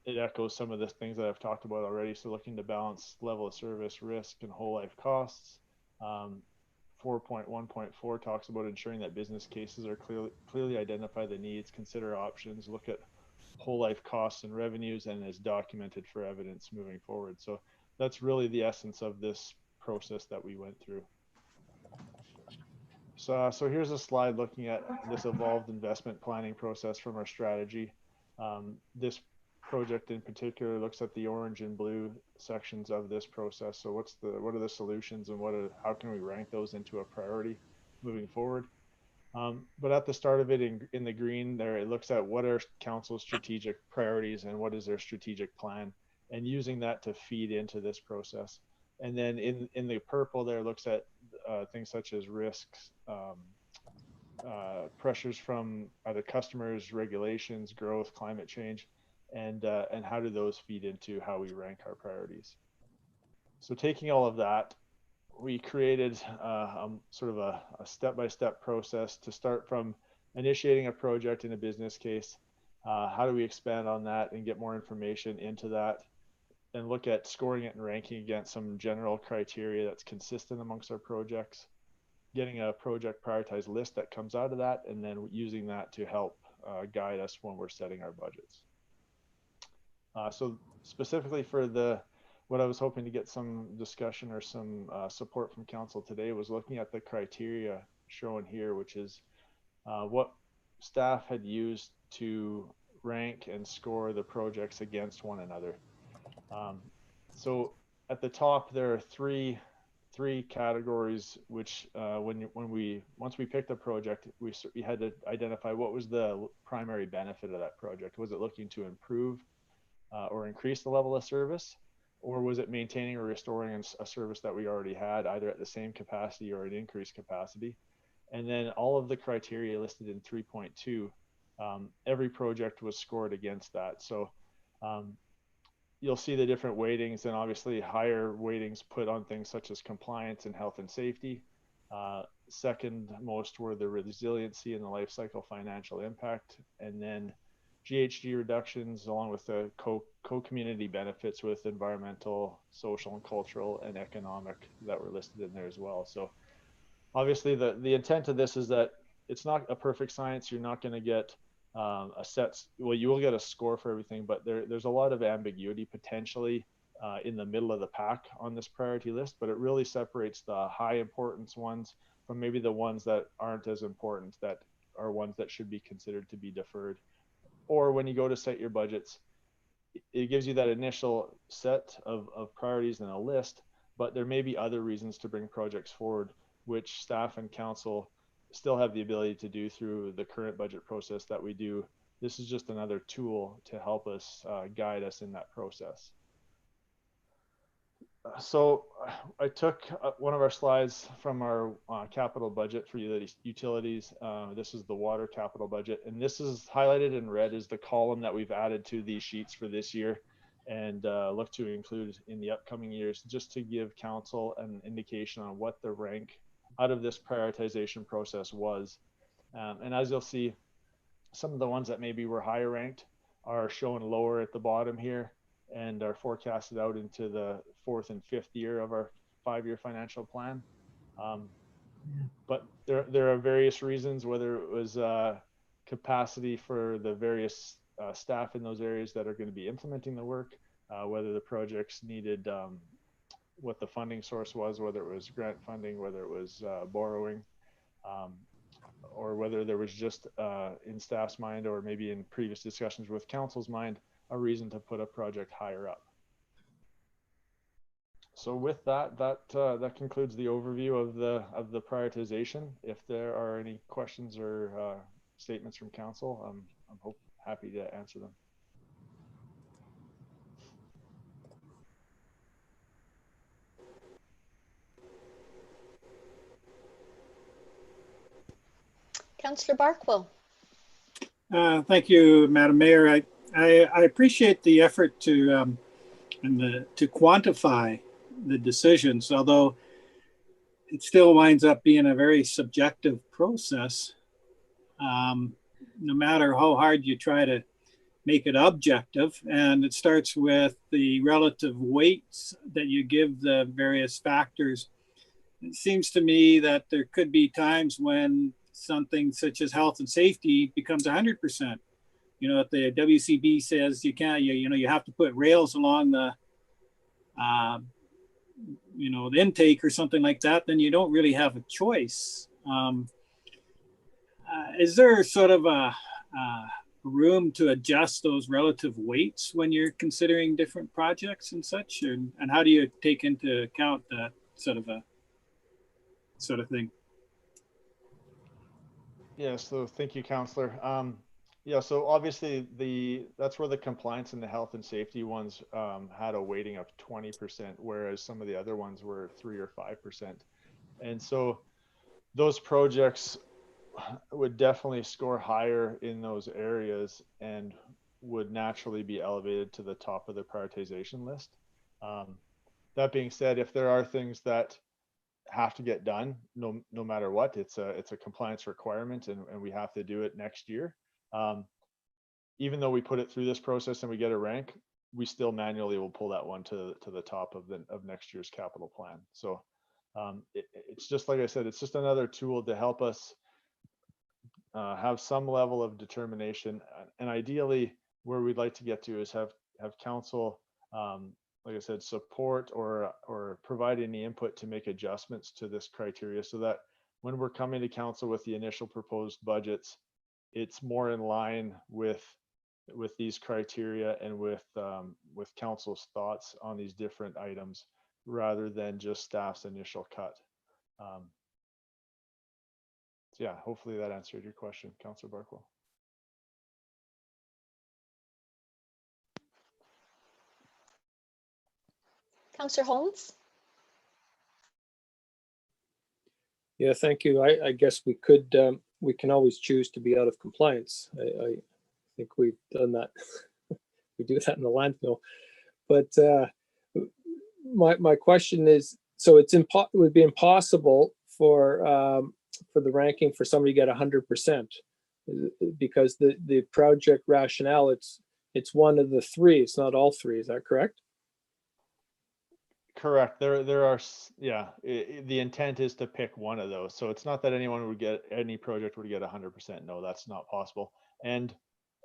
it echoes some of the things that I've talked about already. So looking to balance level of service, risk, and whole life costs. 4.1.4 talks about ensuring that business cases are clearly identify the needs, consider options, look at whole life costs and revenues, and is documented for evidence moving forward. So that's really the essence of this process that we went through. So here's a slide looking at this evolved investment planning process from our strategy. This project in particular looks at the orange and blue sections of this process. So what are the solutions, and how can we rank those into a priority moving forward? But at the start of it in the green there, it looks at what are council's strategic priorities and what is their strategic plan, and using that to feed into this process. And then in the purple there looks at things such as risks, pressures from either customers, regulations, growth, climate change, and how do those feed into how we rank our priorities. So taking all of that, we created sort of a step-by-step process to start from initiating a project in a business case. How do we expand on that and get more information into that, and look at scoring it and ranking against some general criteria that's consistent amongst our projects, getting a project prioritized list that comes out of that, and then using that to help guide us when we're setting our budgets. So specifically for what I was hoping to get some discussion or some support from council today was looking at the criteria shown here, which is what staff had used to rank and score the projects against one another. So at the top there are three categories, which once we picked a project, we had to identify what was the primary benefit of that project. Was it looking to improve or increase the level of service, or was it maintaining or restoring a service that we already had, either at the same capacity or an increased capacity? And then all of the criteria listed in 3.2, every project was scored against that. So you'll see the different weightings, and obviously higher weightings put on things such as compliance and health and safety. Second most were the resiliency and the life cycle financial impact, and then GHG reductions along with the co-community benefits with environmental, social and cultural and economic that were listed in there as well. So obviously the intent of this is that it's not a perfect science. You're not going to get you will get a score for everything, but there's a lot of ambiguity potentially in the middle of the pack on this priority list, but it really separates the high importance ones from maybe the ones that aren't as important, that are ones that should be considered to be deferred. Or when you go to set your budgets, it gives you that initial set of priorities and a list, but there may be other reasons to bring projects forward, which staff and council still have the ability to do through the current budget process that we do. This is just another tool to help us guide us in that process. So I took one of our slides from our capital budget for utilities. This is the water capital budget, and this is highlighted in red is the column that we've added to these sheets for this year. and look to include in the upcoming years, just to give council an indication on what the rank out of this prioritization process was. And as you'll see, some of the ones that maybe were higher ranked are shown lower at the bottom here and are forecasted out into the 4th and 5th year of our 5-year financial plan. But there are various reasons, whether it was capacity for the various staff in those areas that are going to be implementing the work, whether the projects needed what the funding source was, whether it was grant funding, whether it was borrowing, or whether there was just in staff's mind, or maybe in previous discussions with council's mind, a reason to put a project higher up. So with that, that concludes the overview of the prioritization. If there are any questions or statements from council, I'm happy to answer them. Councillor Barkwell. Thank you, Madam Mayor. I appreciate the effort to to quantify the decisions, although it still winds up being a very subjective process. No matter how hard you try to make it objective, and it starts with the relative weights that you give the various factors. It seems to me that there could be times when something such as health and safety becomes 100%. You know, if the WCB says you can't, you have to put rails along the, the intake or something like that, then you don't really have a choice. Is there sort of a room to adjust those relative weights when you're considering different projects and such? And how do you take into account that sort of thing? Yeah, so thank you, Councillor. Yeah, so obviously that's where the compliance and the health and safety ones had a weighting of 20%, whereas some of the other ones were 3 or 5%. And so those projects would definitely score higher in those areas and would naturally be elevated to the top of the prioritization list. That being said, if there are things that have to get done, no matter what, it's a compliance requirement, and we have to do it next year. Even though we put it through this process and we get a rank, we still manually will pull that one to the top of next year's capital plan. So it's just like I said, it's just another tool to help us have some level of determination, and ideally where we'd like to get to is have council, like I said, support or provide any input to make adjustments to this criteria, so that when we're coming to council with the initial proposed budgets, it's more in line with these criteria and with council's thoughts on these different items, rather than just staff's initial cut. So yeah, hopefully that answered your question, Councillor Barkwell. Councillor Holmes. Yeah, thank you. I guess we can always choose to be out of compliance. I think we've done that. We do that in the landfill. But my question is, so it would be impossible for the ranking for somebody to get 100%, because the project rationale, it's one of the three. It's not all three. Is that correct? Correct. There are, yeah. The intent is to pick one of those. So it's not that any project would get 100%. No, that's not possible. And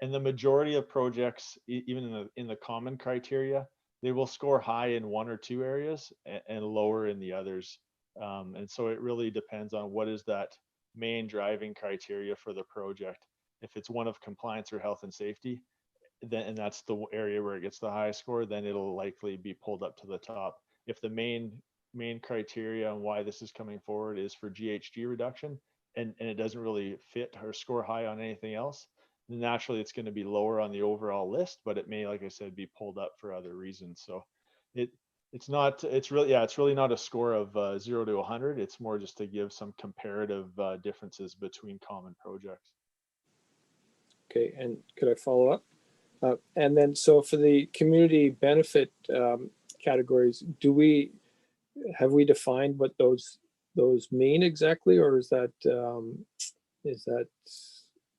the majority of projects, even in the common criteria, they will score high in one or two areas and lower in the others. And so it really depends on what is that main driving criteria for the project. If it's one of compliance or health and safety, and that's the area where it gets the highest score, then it'll likely be pulled up to the top. If the main criteria on why this is coming forward is for GHG reduction, and it doesn't really fit or score high on anything else, then naturally it's going to be lower on the overall list, but it may, like I said, be pulled up for other reasons. So it's really not a score of 0 to 100. It's more just to give some comparative differences between common projects. Okay, and could I follow up? And then, so for the community benefit categories, have we defined what those mean exactly, or is that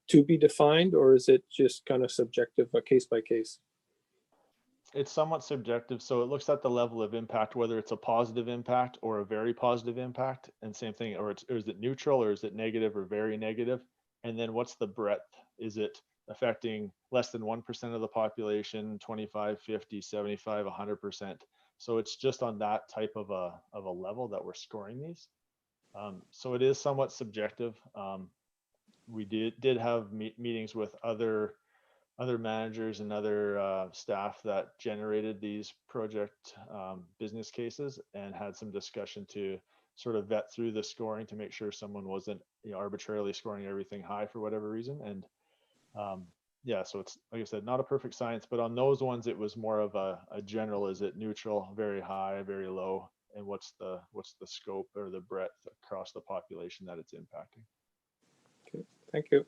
to be defined, or is it just kind of subjective, case by case? It's somewhat subjective. So it looks at the level of impact, whether it's a positive impact or a very positive impact, and same thing, or is it neutral, or is it negative or very negative? And then what's the breadth? Is it affecting less than 1% of the population, 25, 50, 75, 100%? So it's just on that type of a level that we're scoring these. So it is somewhat subjective. We did have meetings with other managers and other staff that generated these project business cases, and had some discussion to sort of vet through the scoring to make sure someone wasn't arbitrarily scoring everything high for whatever reason. And yeah, so it's, like I said, not a perfect science, but on those ones it was more of a general, is it neutral, very high, very low, and what's the scope or the breadth across the population that it's impacting. Okay, thank you.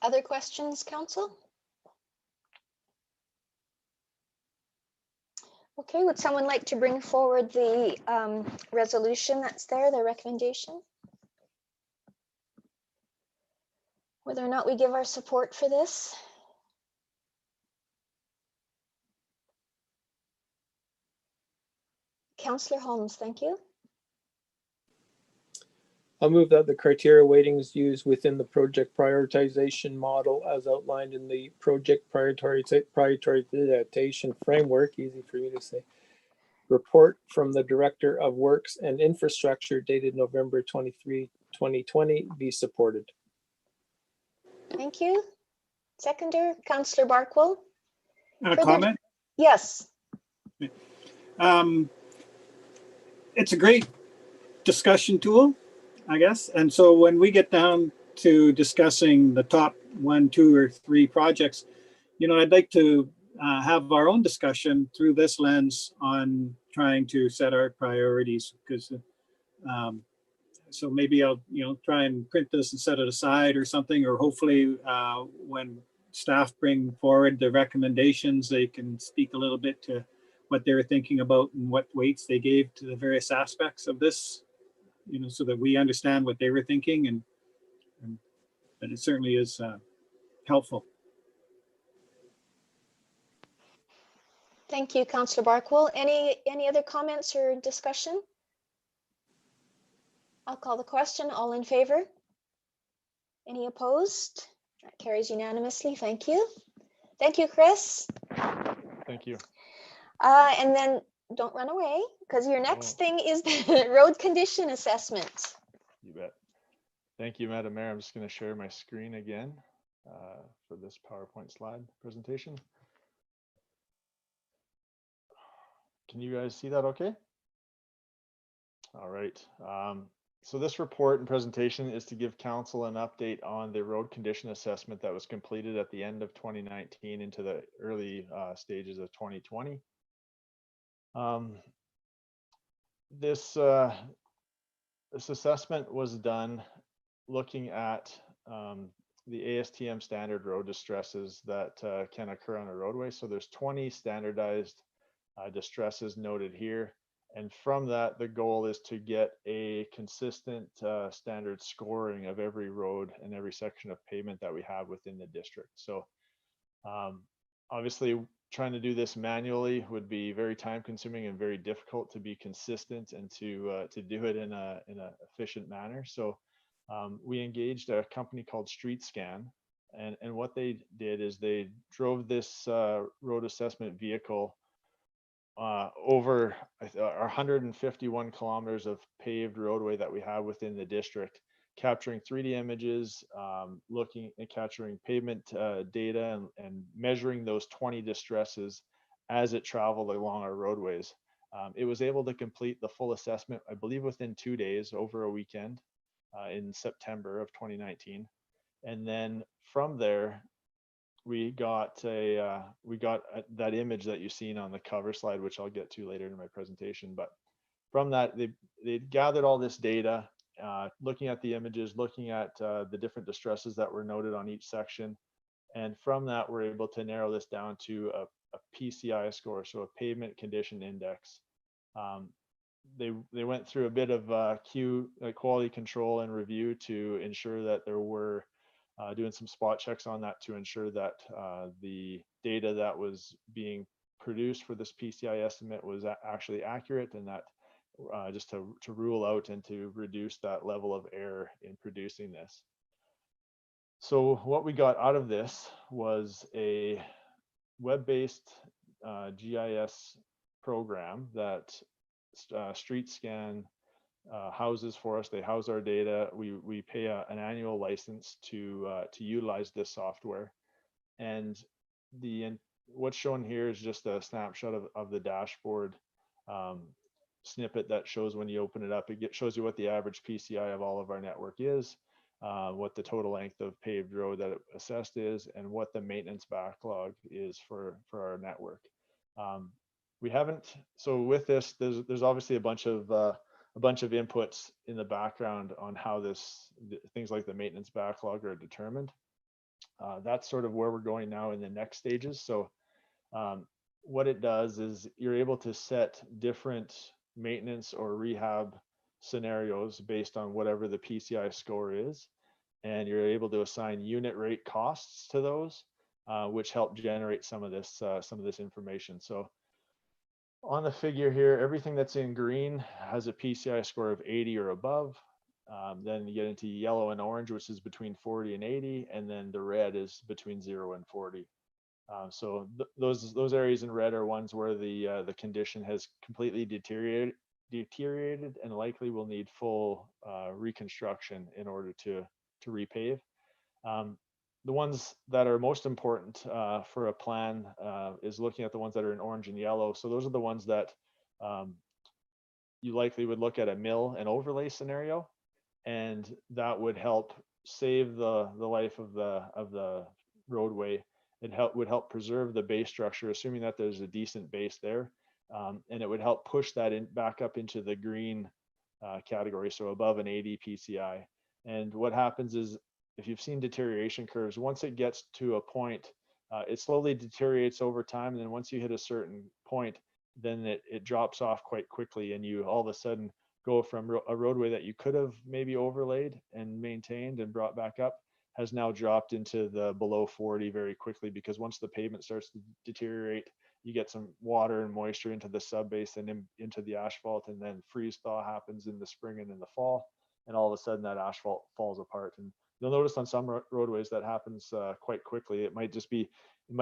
Other questions, Council? Okay, would someone like to bring forward the resolution that's there, the recommendation? Whether or not we give our support for this? Councillor Holmes, thank you. I'll move that the criteria weightings used within the project prioritization model as outlined in the project prioritization framework, easy for me to say, report from the Director of Works and Infrastructure dated November 23, 2020 be supported. Thank you. Seconder, Councillor Barkwell. Comment? Yes. It's a great discussion tool, I guess. And so when we get down to discussing the top 1, 2, or 3 projects, I'd like to have our own discussion through this lens on trying to set our priorities, because so maybe I'll try and print this and set it aside or something, or hopefully when staff bring forward the recommendations, they can speak a little bit to what they were thinking about and what weights they gave to the various aspects of this, so that we understand what they were thinking, and but it certainly is helpful. Thank you, Councillor Barkwell. Any other comments or discussion? I'll call the question. All in favor? Any opposed? That carries unanimously. Thank you. Thank you, Chris. Thank you. And then don't run away, because your next thing is the road condition assessment. You bet. Thank you, Madam Mayor. I'm just going to share my screen again for this PowerPoint slide presentation. Can you guys see that okay? All right. So this report and presentation is to give council an update on the road condition assessment that was completed at the end of 2019 into the early stages of 2020. This assessment was done looking at the ASTM standard road distresses that can occur on a roadway. So there's 20 standardized distresses noted here. And from that, the goal is to get a consistent standard scoring of every road and every section of pavement that we have within the district. So obviously, trying to do this manually would be very time consuming and very difficult to be consistent and to do it in an efficient manner. So we engaged a company called StreetScan, and what they did is they drove this road assessment vehicle over 151 kilometers of paved roadway that we have within the district, capturing 3D images, looking and capturing pavement data, and measuring those 20 distresses as it traveled along our roadways. It was able to complete the full assessment, I believe, within 2 days over a weekend in September of 2019. And then from there, we got that image that you've seen on the cover slide, which I'll get to later in my presentation. But from that, they gathered all this data looking at the images, looking at the different distresses that were noted on each section. And from that, we're able to narrow this down to a PCI score, so a pavement condition index. They went through a bit of quality control and review to ensure that there were doing some spot checks on that to ensure that the data that was being produced for this PCI estimate was actually accurate, and that just to rule out and to reduce that level of error in producing this. So what we got out of this was a web-based GIS program that StreetScan houses for us. They house our data. We pay an annual license to utilize this software. And what's shown here is just a snapshot of the dashboard snippet that shows when you open it up. It shows you what the average PCI of all of our network is, what the total length of paved road that it assessed is, and what the maintenance backlog is for our network. We haven't, so with this, there's obviously a bunch of inputs in the background on how things like the maintenance backlog are determined. That's sort of where we're going now in the next stages. So what it does is you're able to set different maintenance or rehab scenarios based on whatever the PCI score is, and you're able to assign unit rate costs to those, which help generate some of this information. So on the figure here, everything that's in green has a PCI score of 80 or above. Then you get into yellow and orange, which is between 40 and 80, and then the red is between 0 and 40. So those areas in red are ones where the condition has completely deteriorated and likely will need full reconstruction in order to repave. The ones that are most important for a plan is looking at the ones that are in orange and yellow. So those are the ones that you likely would look at a mill and overlay scenario, and that would help save the life of the roadway. It would help preserve the base structure, assuming that there's a decent base there, and it would help push that back up into the green category, so above an 80 PCI. And what happens is, if you've seen deterioration curves, once it gets to a point, it slowly deteriorates over time, and then once you hit a certain point, then it drops off quite quickly, and you all of a sudden go from a roadway that you could have maybe overlaid and maintained and brought back up, has now dropped into the below 40 very quickly, because once the pavement starts to deteriorate, you get some water and moisture into the subbase and into the asphalt, and then freeze thaw happens in the spring and in the fall, and all of a sudden that asphalt falls apart. And you'll notice on some roadways that happens quite quickly. It might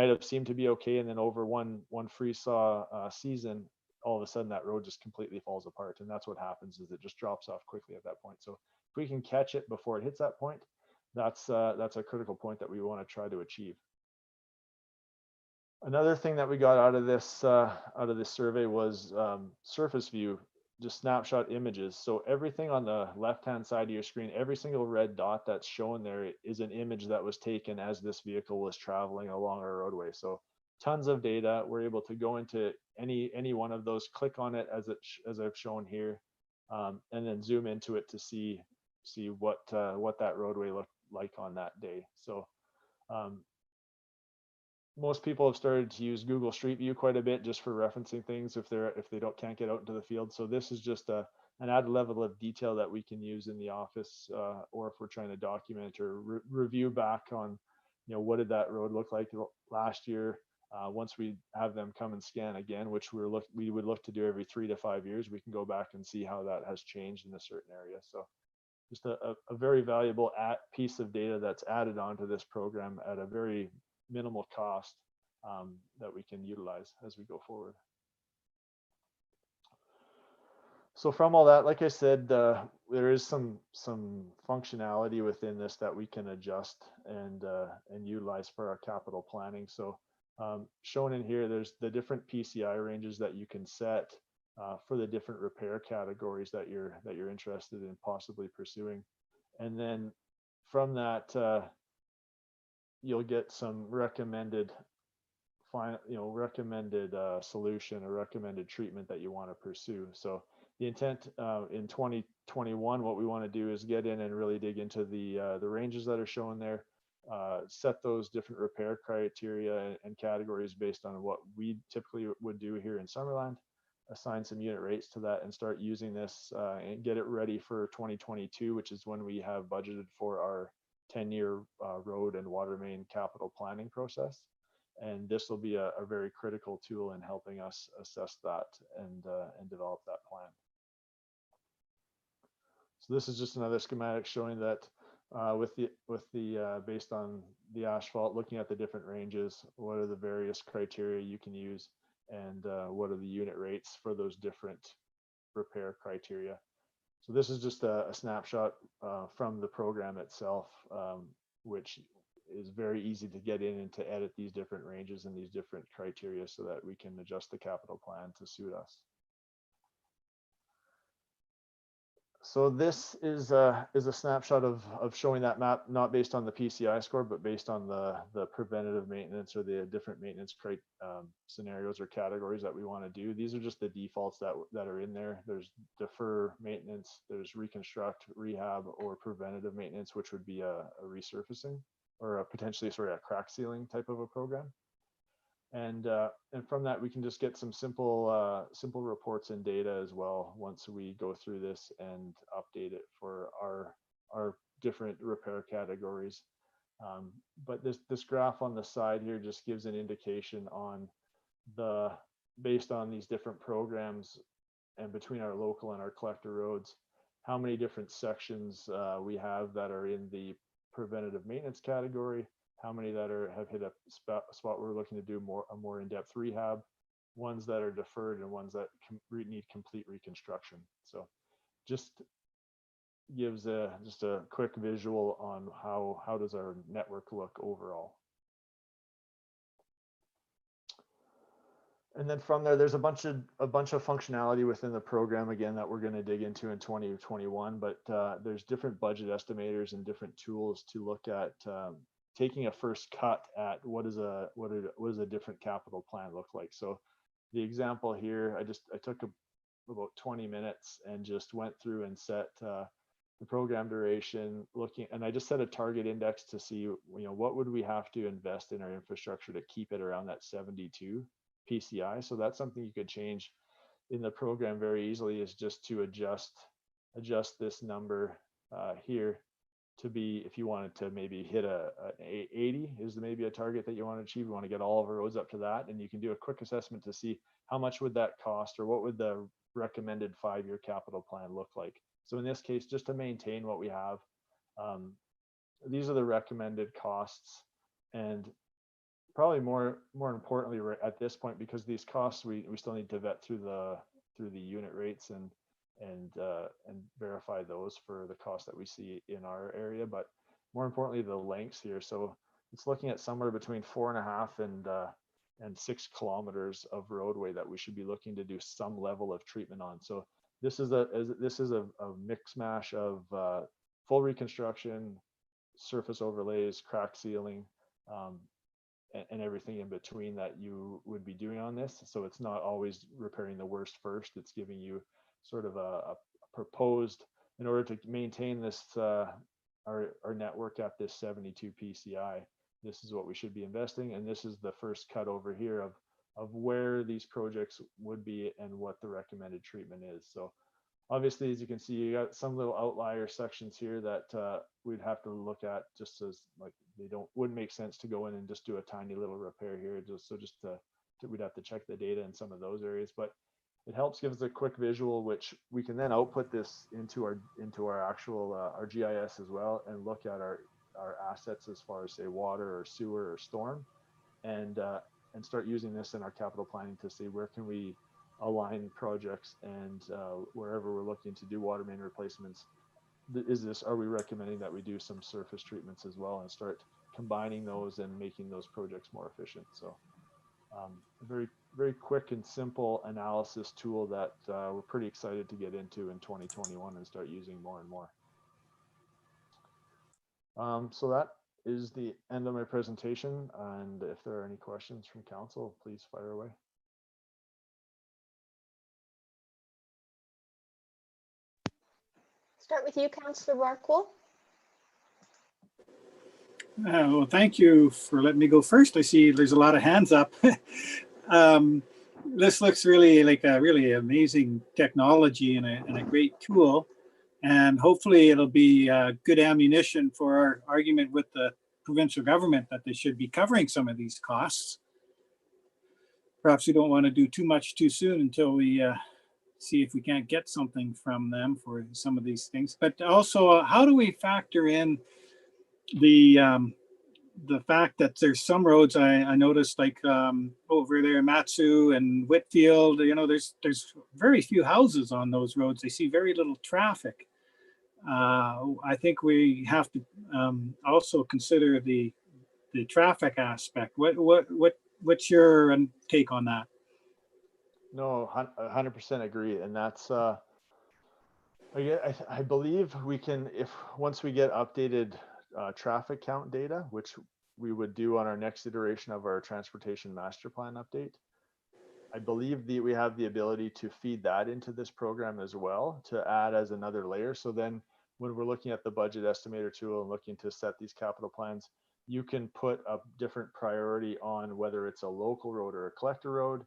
have seemed to be okay, and then over one freeze thaw season, all of a sudden that road just completely falls apart. And that's what happens, is it just drops off quickly at that point. So if we can catch it before it hits that point, that's a critical point that we want to try to achieve. Another thing that we got out of this survey was surface view, just snapshot images. So everything on the left-hand side of your screen, every single red dot that's shown there is an image that was taken as this vehicle was traveling along our roadway. So tons of data. We're able to go into any one of those, click on it as I've shown here, and then zoom into it to see what that roadway looked like on that day. So most people have started to use Google Street View quite a bit just for referencing things if they can't get out into the field. So this is just an added level of detail that we can use in the office, or if we're trying to document or review back on, what did that road look like last year. Once we have them come and scan again, which we would look to do every 3 to 5 years, we can go back and see how that has changed in a certain area. So just a very valuable piece of data that's added onto this program at a very minimal cost that we can utilize as we go forward. So from all that, like I said, there is some functionality within this that we can adjust and utilize for our capital planning. So shown in here, there's the different PCI ranges that you can set for the different repair categories that you're interested in possibly pursuing, and then from that you'll get some recommended solution or recommended treatment that you want to pursue. So The intent in 2021, what we want to do is get in and really dig into the ranges that are shown there, set those different repair criteria and categories based on what we typically would do here in Summerland, assign some unit rates to that, and start using this and get it ready for 2022, which is when we have budgeted for our 10-year road and water main capital planning process. And this will be a very critical tool in helping us assess that and develop that plan. So this is just another schematic showing that with the based on the asphalt, looking at the different ranges, what are the various criteria you can use, and what are the unit rates for those different repair criteria. So this is just a snapshot from the program itself, which is very easy to get in and to edit these different ranges and these different criteria so that we can adjust the capital plan to suit us. So this is a snapshot of showing that map, not based on the PCI score, but based on the preventative maintenance or the different maintenance scenarios or categories that we want to do. These are just the defaults that are in there. There's defer maintenance, there's reconstruct, rehab, or preventative maintenance, which would be a resurfacing or potentially a crack sealing type of a program. And from that, we can just get some simple reports and data as well once we go through this and update it for our different repair categories. But this graph on the side here just gives an indication on based on these different programs and between our local and our collector roads, how many different sections we have that are in the preventative maintenance category, how many that have hit a spot we're looking to do a more in-depth rehab, ones that are deferred, and ones that need complete reconstruction. So just gives just a quick visual on how does our network look overall. And then from there, there's a bunch of functionality within the program, again, that we're going to dig into in 2021, but there's different budget estimators and different tools to look at taking a first cut at what does a different capital plan look like. So the example here, I took about 20 minutes and just went through and set the program duration, and I just set a target index to see, what would we have to invest in our infrastructure to keep it around that 72 PCI. So that's something you could change in the program very easily, is just to adjust this number here to be, if you wanted to maybe hit a 80 is maybe a target that you want to achieve. You want to get all of our roads up to that, and you can do a quick assessment to see how much would that cost, or what would the recommended 5-year capital plan look like. So in this case, just to maintain what we have, these are the recommended costs, and probably more importantly at this point, because these costs we still need to vet through the unit rates and verify those for the cost that we see in our area, but more importantly the lengths here. So it's looking at somewhere between 4.5 and 6 kilometers of roadway that we should be looking to do some level of treatment on. So this is a mix mash of full reconstruction, surface overlays, crack sealing, and everything in between that you would be doing on this. So it's not always repairing the worst first. It's giving you sort of a proposed, in order to maintain this our network at this 72 PCI, this is what we should be investing, and this is the first cut over here of where these projects would be and what the recommended treatment is. So obviously, as you can see, you got some little outlier sections here that we'd have to look at, just as like wouldn't make sense to go in and just do a tiny little repair here. We'd have to check the data in some of those areas, but it helps give us a quick visual, which we can then output this into our actual our GIS as well, and look at our assets as far as, say, water or sewer or storm, and start using this in our capital planning to see where can we align projects, and wherever we're looking to do water main replacements, are we recommending that we do some surface treatments as well, and start combining those and making those projects more efficient. So a very, very quick and simple analysis tool that we're pretty excited to get into in 2021 and start using more and more. So that is the end of my presentation, and if there are any questions from council, please fire away. Start with you, Councillor Barkwool. Well, thank you for letting me go first. I see there's a lot of hands up. This looks really like a really amazing technology and a great tool. And hopefully it'll be good ammunition for our argument with the provincial government that they should be covering some of these costs. Perhaps we don't want to do too much too soon until we see if we can't get something from them for some of these things. But also, how do we factor in the fact that there's some roads I noticed, like over there in Matsu and Whitfield, you know, there's very few houses on those roads. They see very little traffic. I think we have to also consider the traffic aspect. What's your take on that? No, 100% agree, and that's I believe we can, if once we get updated traffic count data, which we would do on our next iteration of our transportation master plan update. I believe that we have the ability to feed that into this program as well, to add as another layer. So then when we're looking at the budget estimator tool and looking to set these capital plans, you can put a different priority on whether it's a local road or a collector road.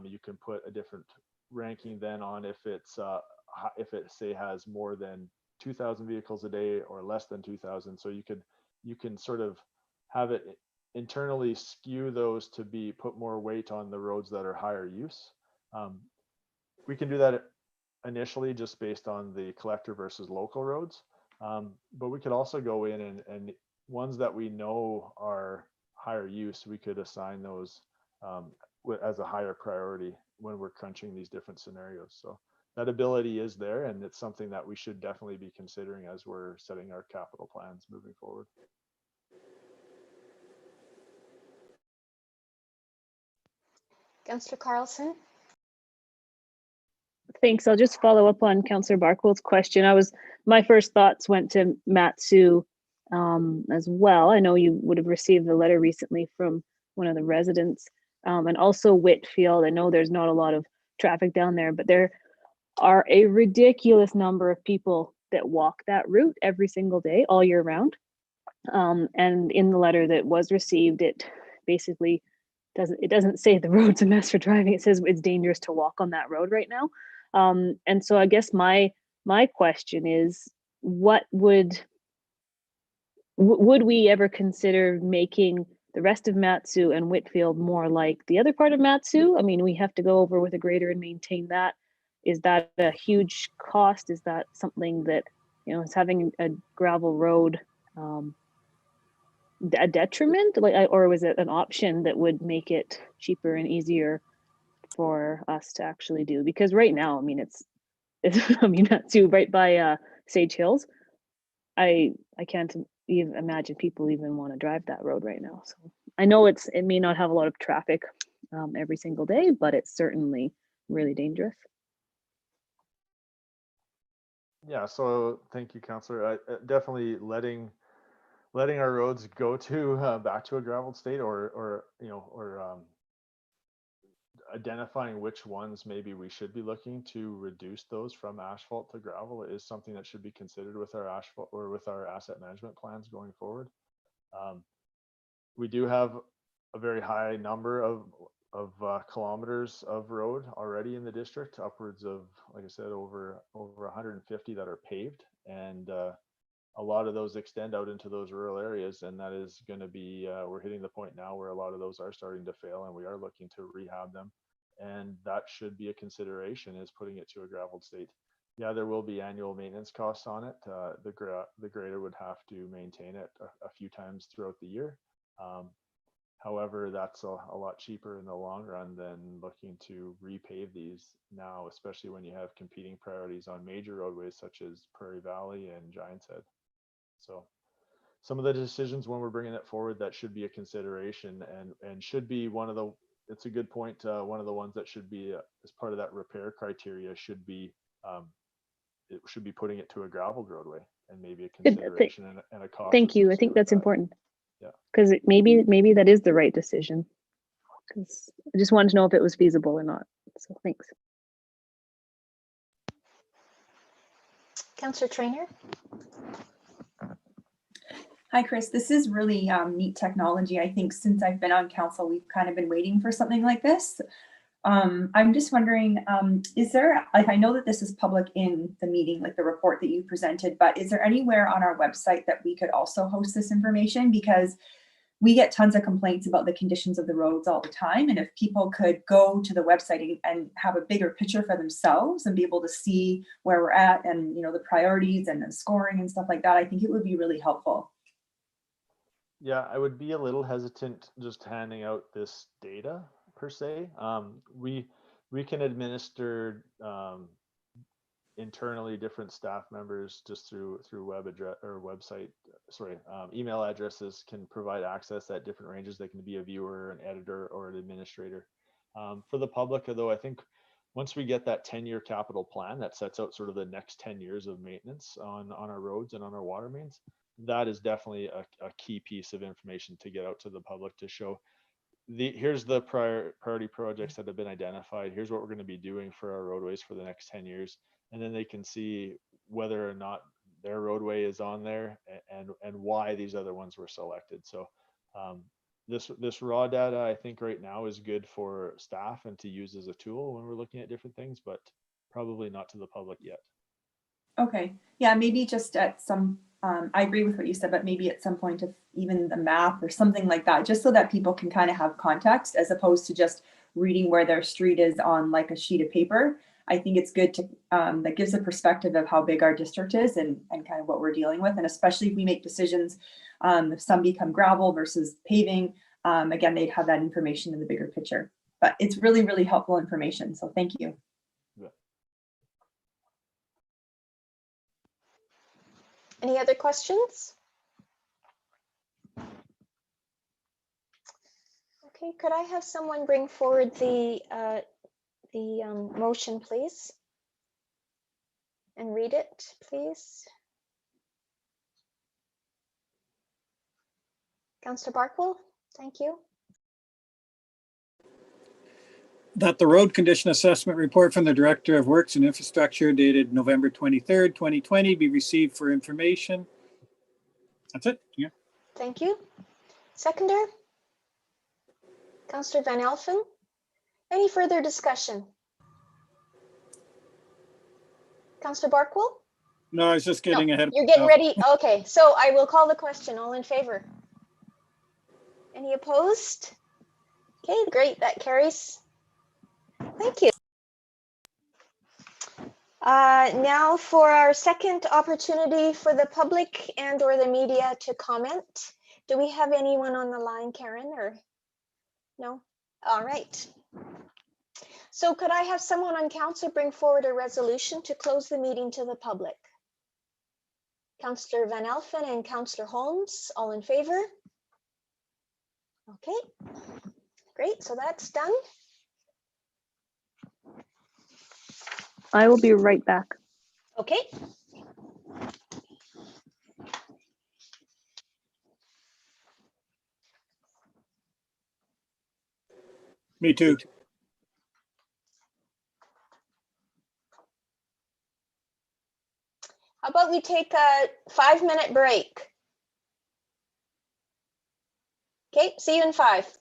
You can put a different ranking then on if it say has more than 2,000 vehicles a day or less than 2,000. So you can sort of have it internally skew those to be put more weight on the roads that are higher use. We can do that initially just based on the collector versus local roads. But we could also go in and ones that we know are higher use, we could assign those as a higher priority when we're crunching these different scenarios. So that ability is there, and it's something that we should definitely be considering as we're setting our capital plans moving forward. Councillor Carlson. Thanks. I'll just follow up on Councillor Barkwool's question. My first thoughts went to Matsu as well. I know you would have received the letter recently from one of the residents, and also Whitfield. I know there's not a lot of traffic down there, but there are a ridiculous number of people that walk that route every single day, all year round. And in the letter that was received, it basically doesn't say the road's a mess for driving. It says it's dangerous to walk on that road right now. And so I guess my question is, what would we ever consider making the rest of Matsu and Whitfield more like the other part of Matsu? I mean, we have to go over with a grader and maintain that. Is that a huge cost? Is that something that, you know, is having a gravel road a detriment, or was it an option that would make it cheaper and easier for us to actually do? Because right now, I mean, it's I mean, Matsu right by Sage Hills. I can't even imagine people even want to drive that road right now. So I know it may not have a lot of traffic every single day, but it's certainly really dangerous. Yeah, so thank you, Councillor. Definitely letting our roads go to back to a graveled state, or identifying which ones maybe we should be looking to reduce those from asphalt to gravel is something that should be considered with our asphalt or with our asset management plans going forward. We do have a very high number of kilometers of road already in the district, upwards of, like I said, over 150 that are paved, and a lot of those extend out into those rural areas, and that is going to be we're hitting the point now where a lot of those are starting to fail, and we are looking to rehab them, and that should be a consideration, is putting it to a graveled state. Yeah, there will be annual maintenance costs on it. The grader would have to maintain it a few times throughout the year. However, that's a lot cheaper in the long run than looking to repave these now, especially when you have competing priorities on major roadways such as Prairie Valley and Giants Head. So some of the decisions when we're bringing it forward, that should be a consideration, and should be one of the, it's a good point, one of the ones that should be as part of that repair criteria should be, it should be putting it to a graveled roadway, and maybe a consideration and a cost. Thank you. I think that's important. Yeah. Because maybe that is the right decision. Because I just wanted to know if it was feasible or not. So thanks. Councillor Trainer. Hi, Chris. This is really neat technology. I think since I've been on council, we've kind of been waiting for something like this. I'm just wondering, is there, like, I know that this is public in the meeting, like the report that you presented, but is there anywhere on our website that we could also host this information? Because we get tons of complaints about the conditions of the roads all the time. And if people could go to the website and have a bigger picture for themselves and be able to see where we're at and, you know, the priorities and the scoring and stuff like that, I think it would be really helpful. Yeah, I would be a little hesitant just handing out this data per se. We can administer internally different staff members just through web address or website, email addresses can provide access at different ranges. They can be a viewer, an editor, or an administrator. For the public, though, I think once we get that 10-year capital plan that sets out sort of the next 10 years of maintenance on our roads and on our water mains, that is definitely a key piece of information to get out to the public to show here's the priority projects that have been identified. Here's what we're going to be doing for our roadways for the next 10 years. And then they can see whether or not their roadway is on there and why these other ones were selected. So this raw data, I think right now is good for staff and to use as a tool when we're looking at different things, but probably not to the public yet. Okay. Yeah, maybe just at some, I agree with what you said, but maybe at some point of even the map or something like that, just so that people can kind of have context as opposed to just reading where their street is on like a sheet of paper. I think it's good to, that gives a perspective of how big our district is and kind of what we're dealing with. And especially if we make decisions, if some become gravel versus paving, again, they'd have that information in the bigger picture. But it's really, really helpful information. So thank you. Yeah. Any other questions? Okay, could I have someone bring forward the motion, please? And read it, please. Councillor Barkwell, thank you. That the road condition assessment report from the Director of Works and Infrastructure dated November 23rd, 2020 be received for information. That's it. Yeah. Thank you. Seconder? Councillor Van Elfen? Any further discussion? Councillor Barkwell? No, I was just getting ahead. You're getting ready. Okay, so I will call the question. All in favor? Any opposed? Okay, great. That carries. Thank you. Now for our second opportunity for the public and or the media to comment. Do we have anyone on the line, Karen, or no? All right. So could I have someone on council bring forward a resolution to close the meeting to the public? Councillor Van Elfen and Councillor Holmes, all in favor? Okay, great. So that's done. I will be right back. Okay. Me too. How about we take a 5-minute break? Okay, see you in 5.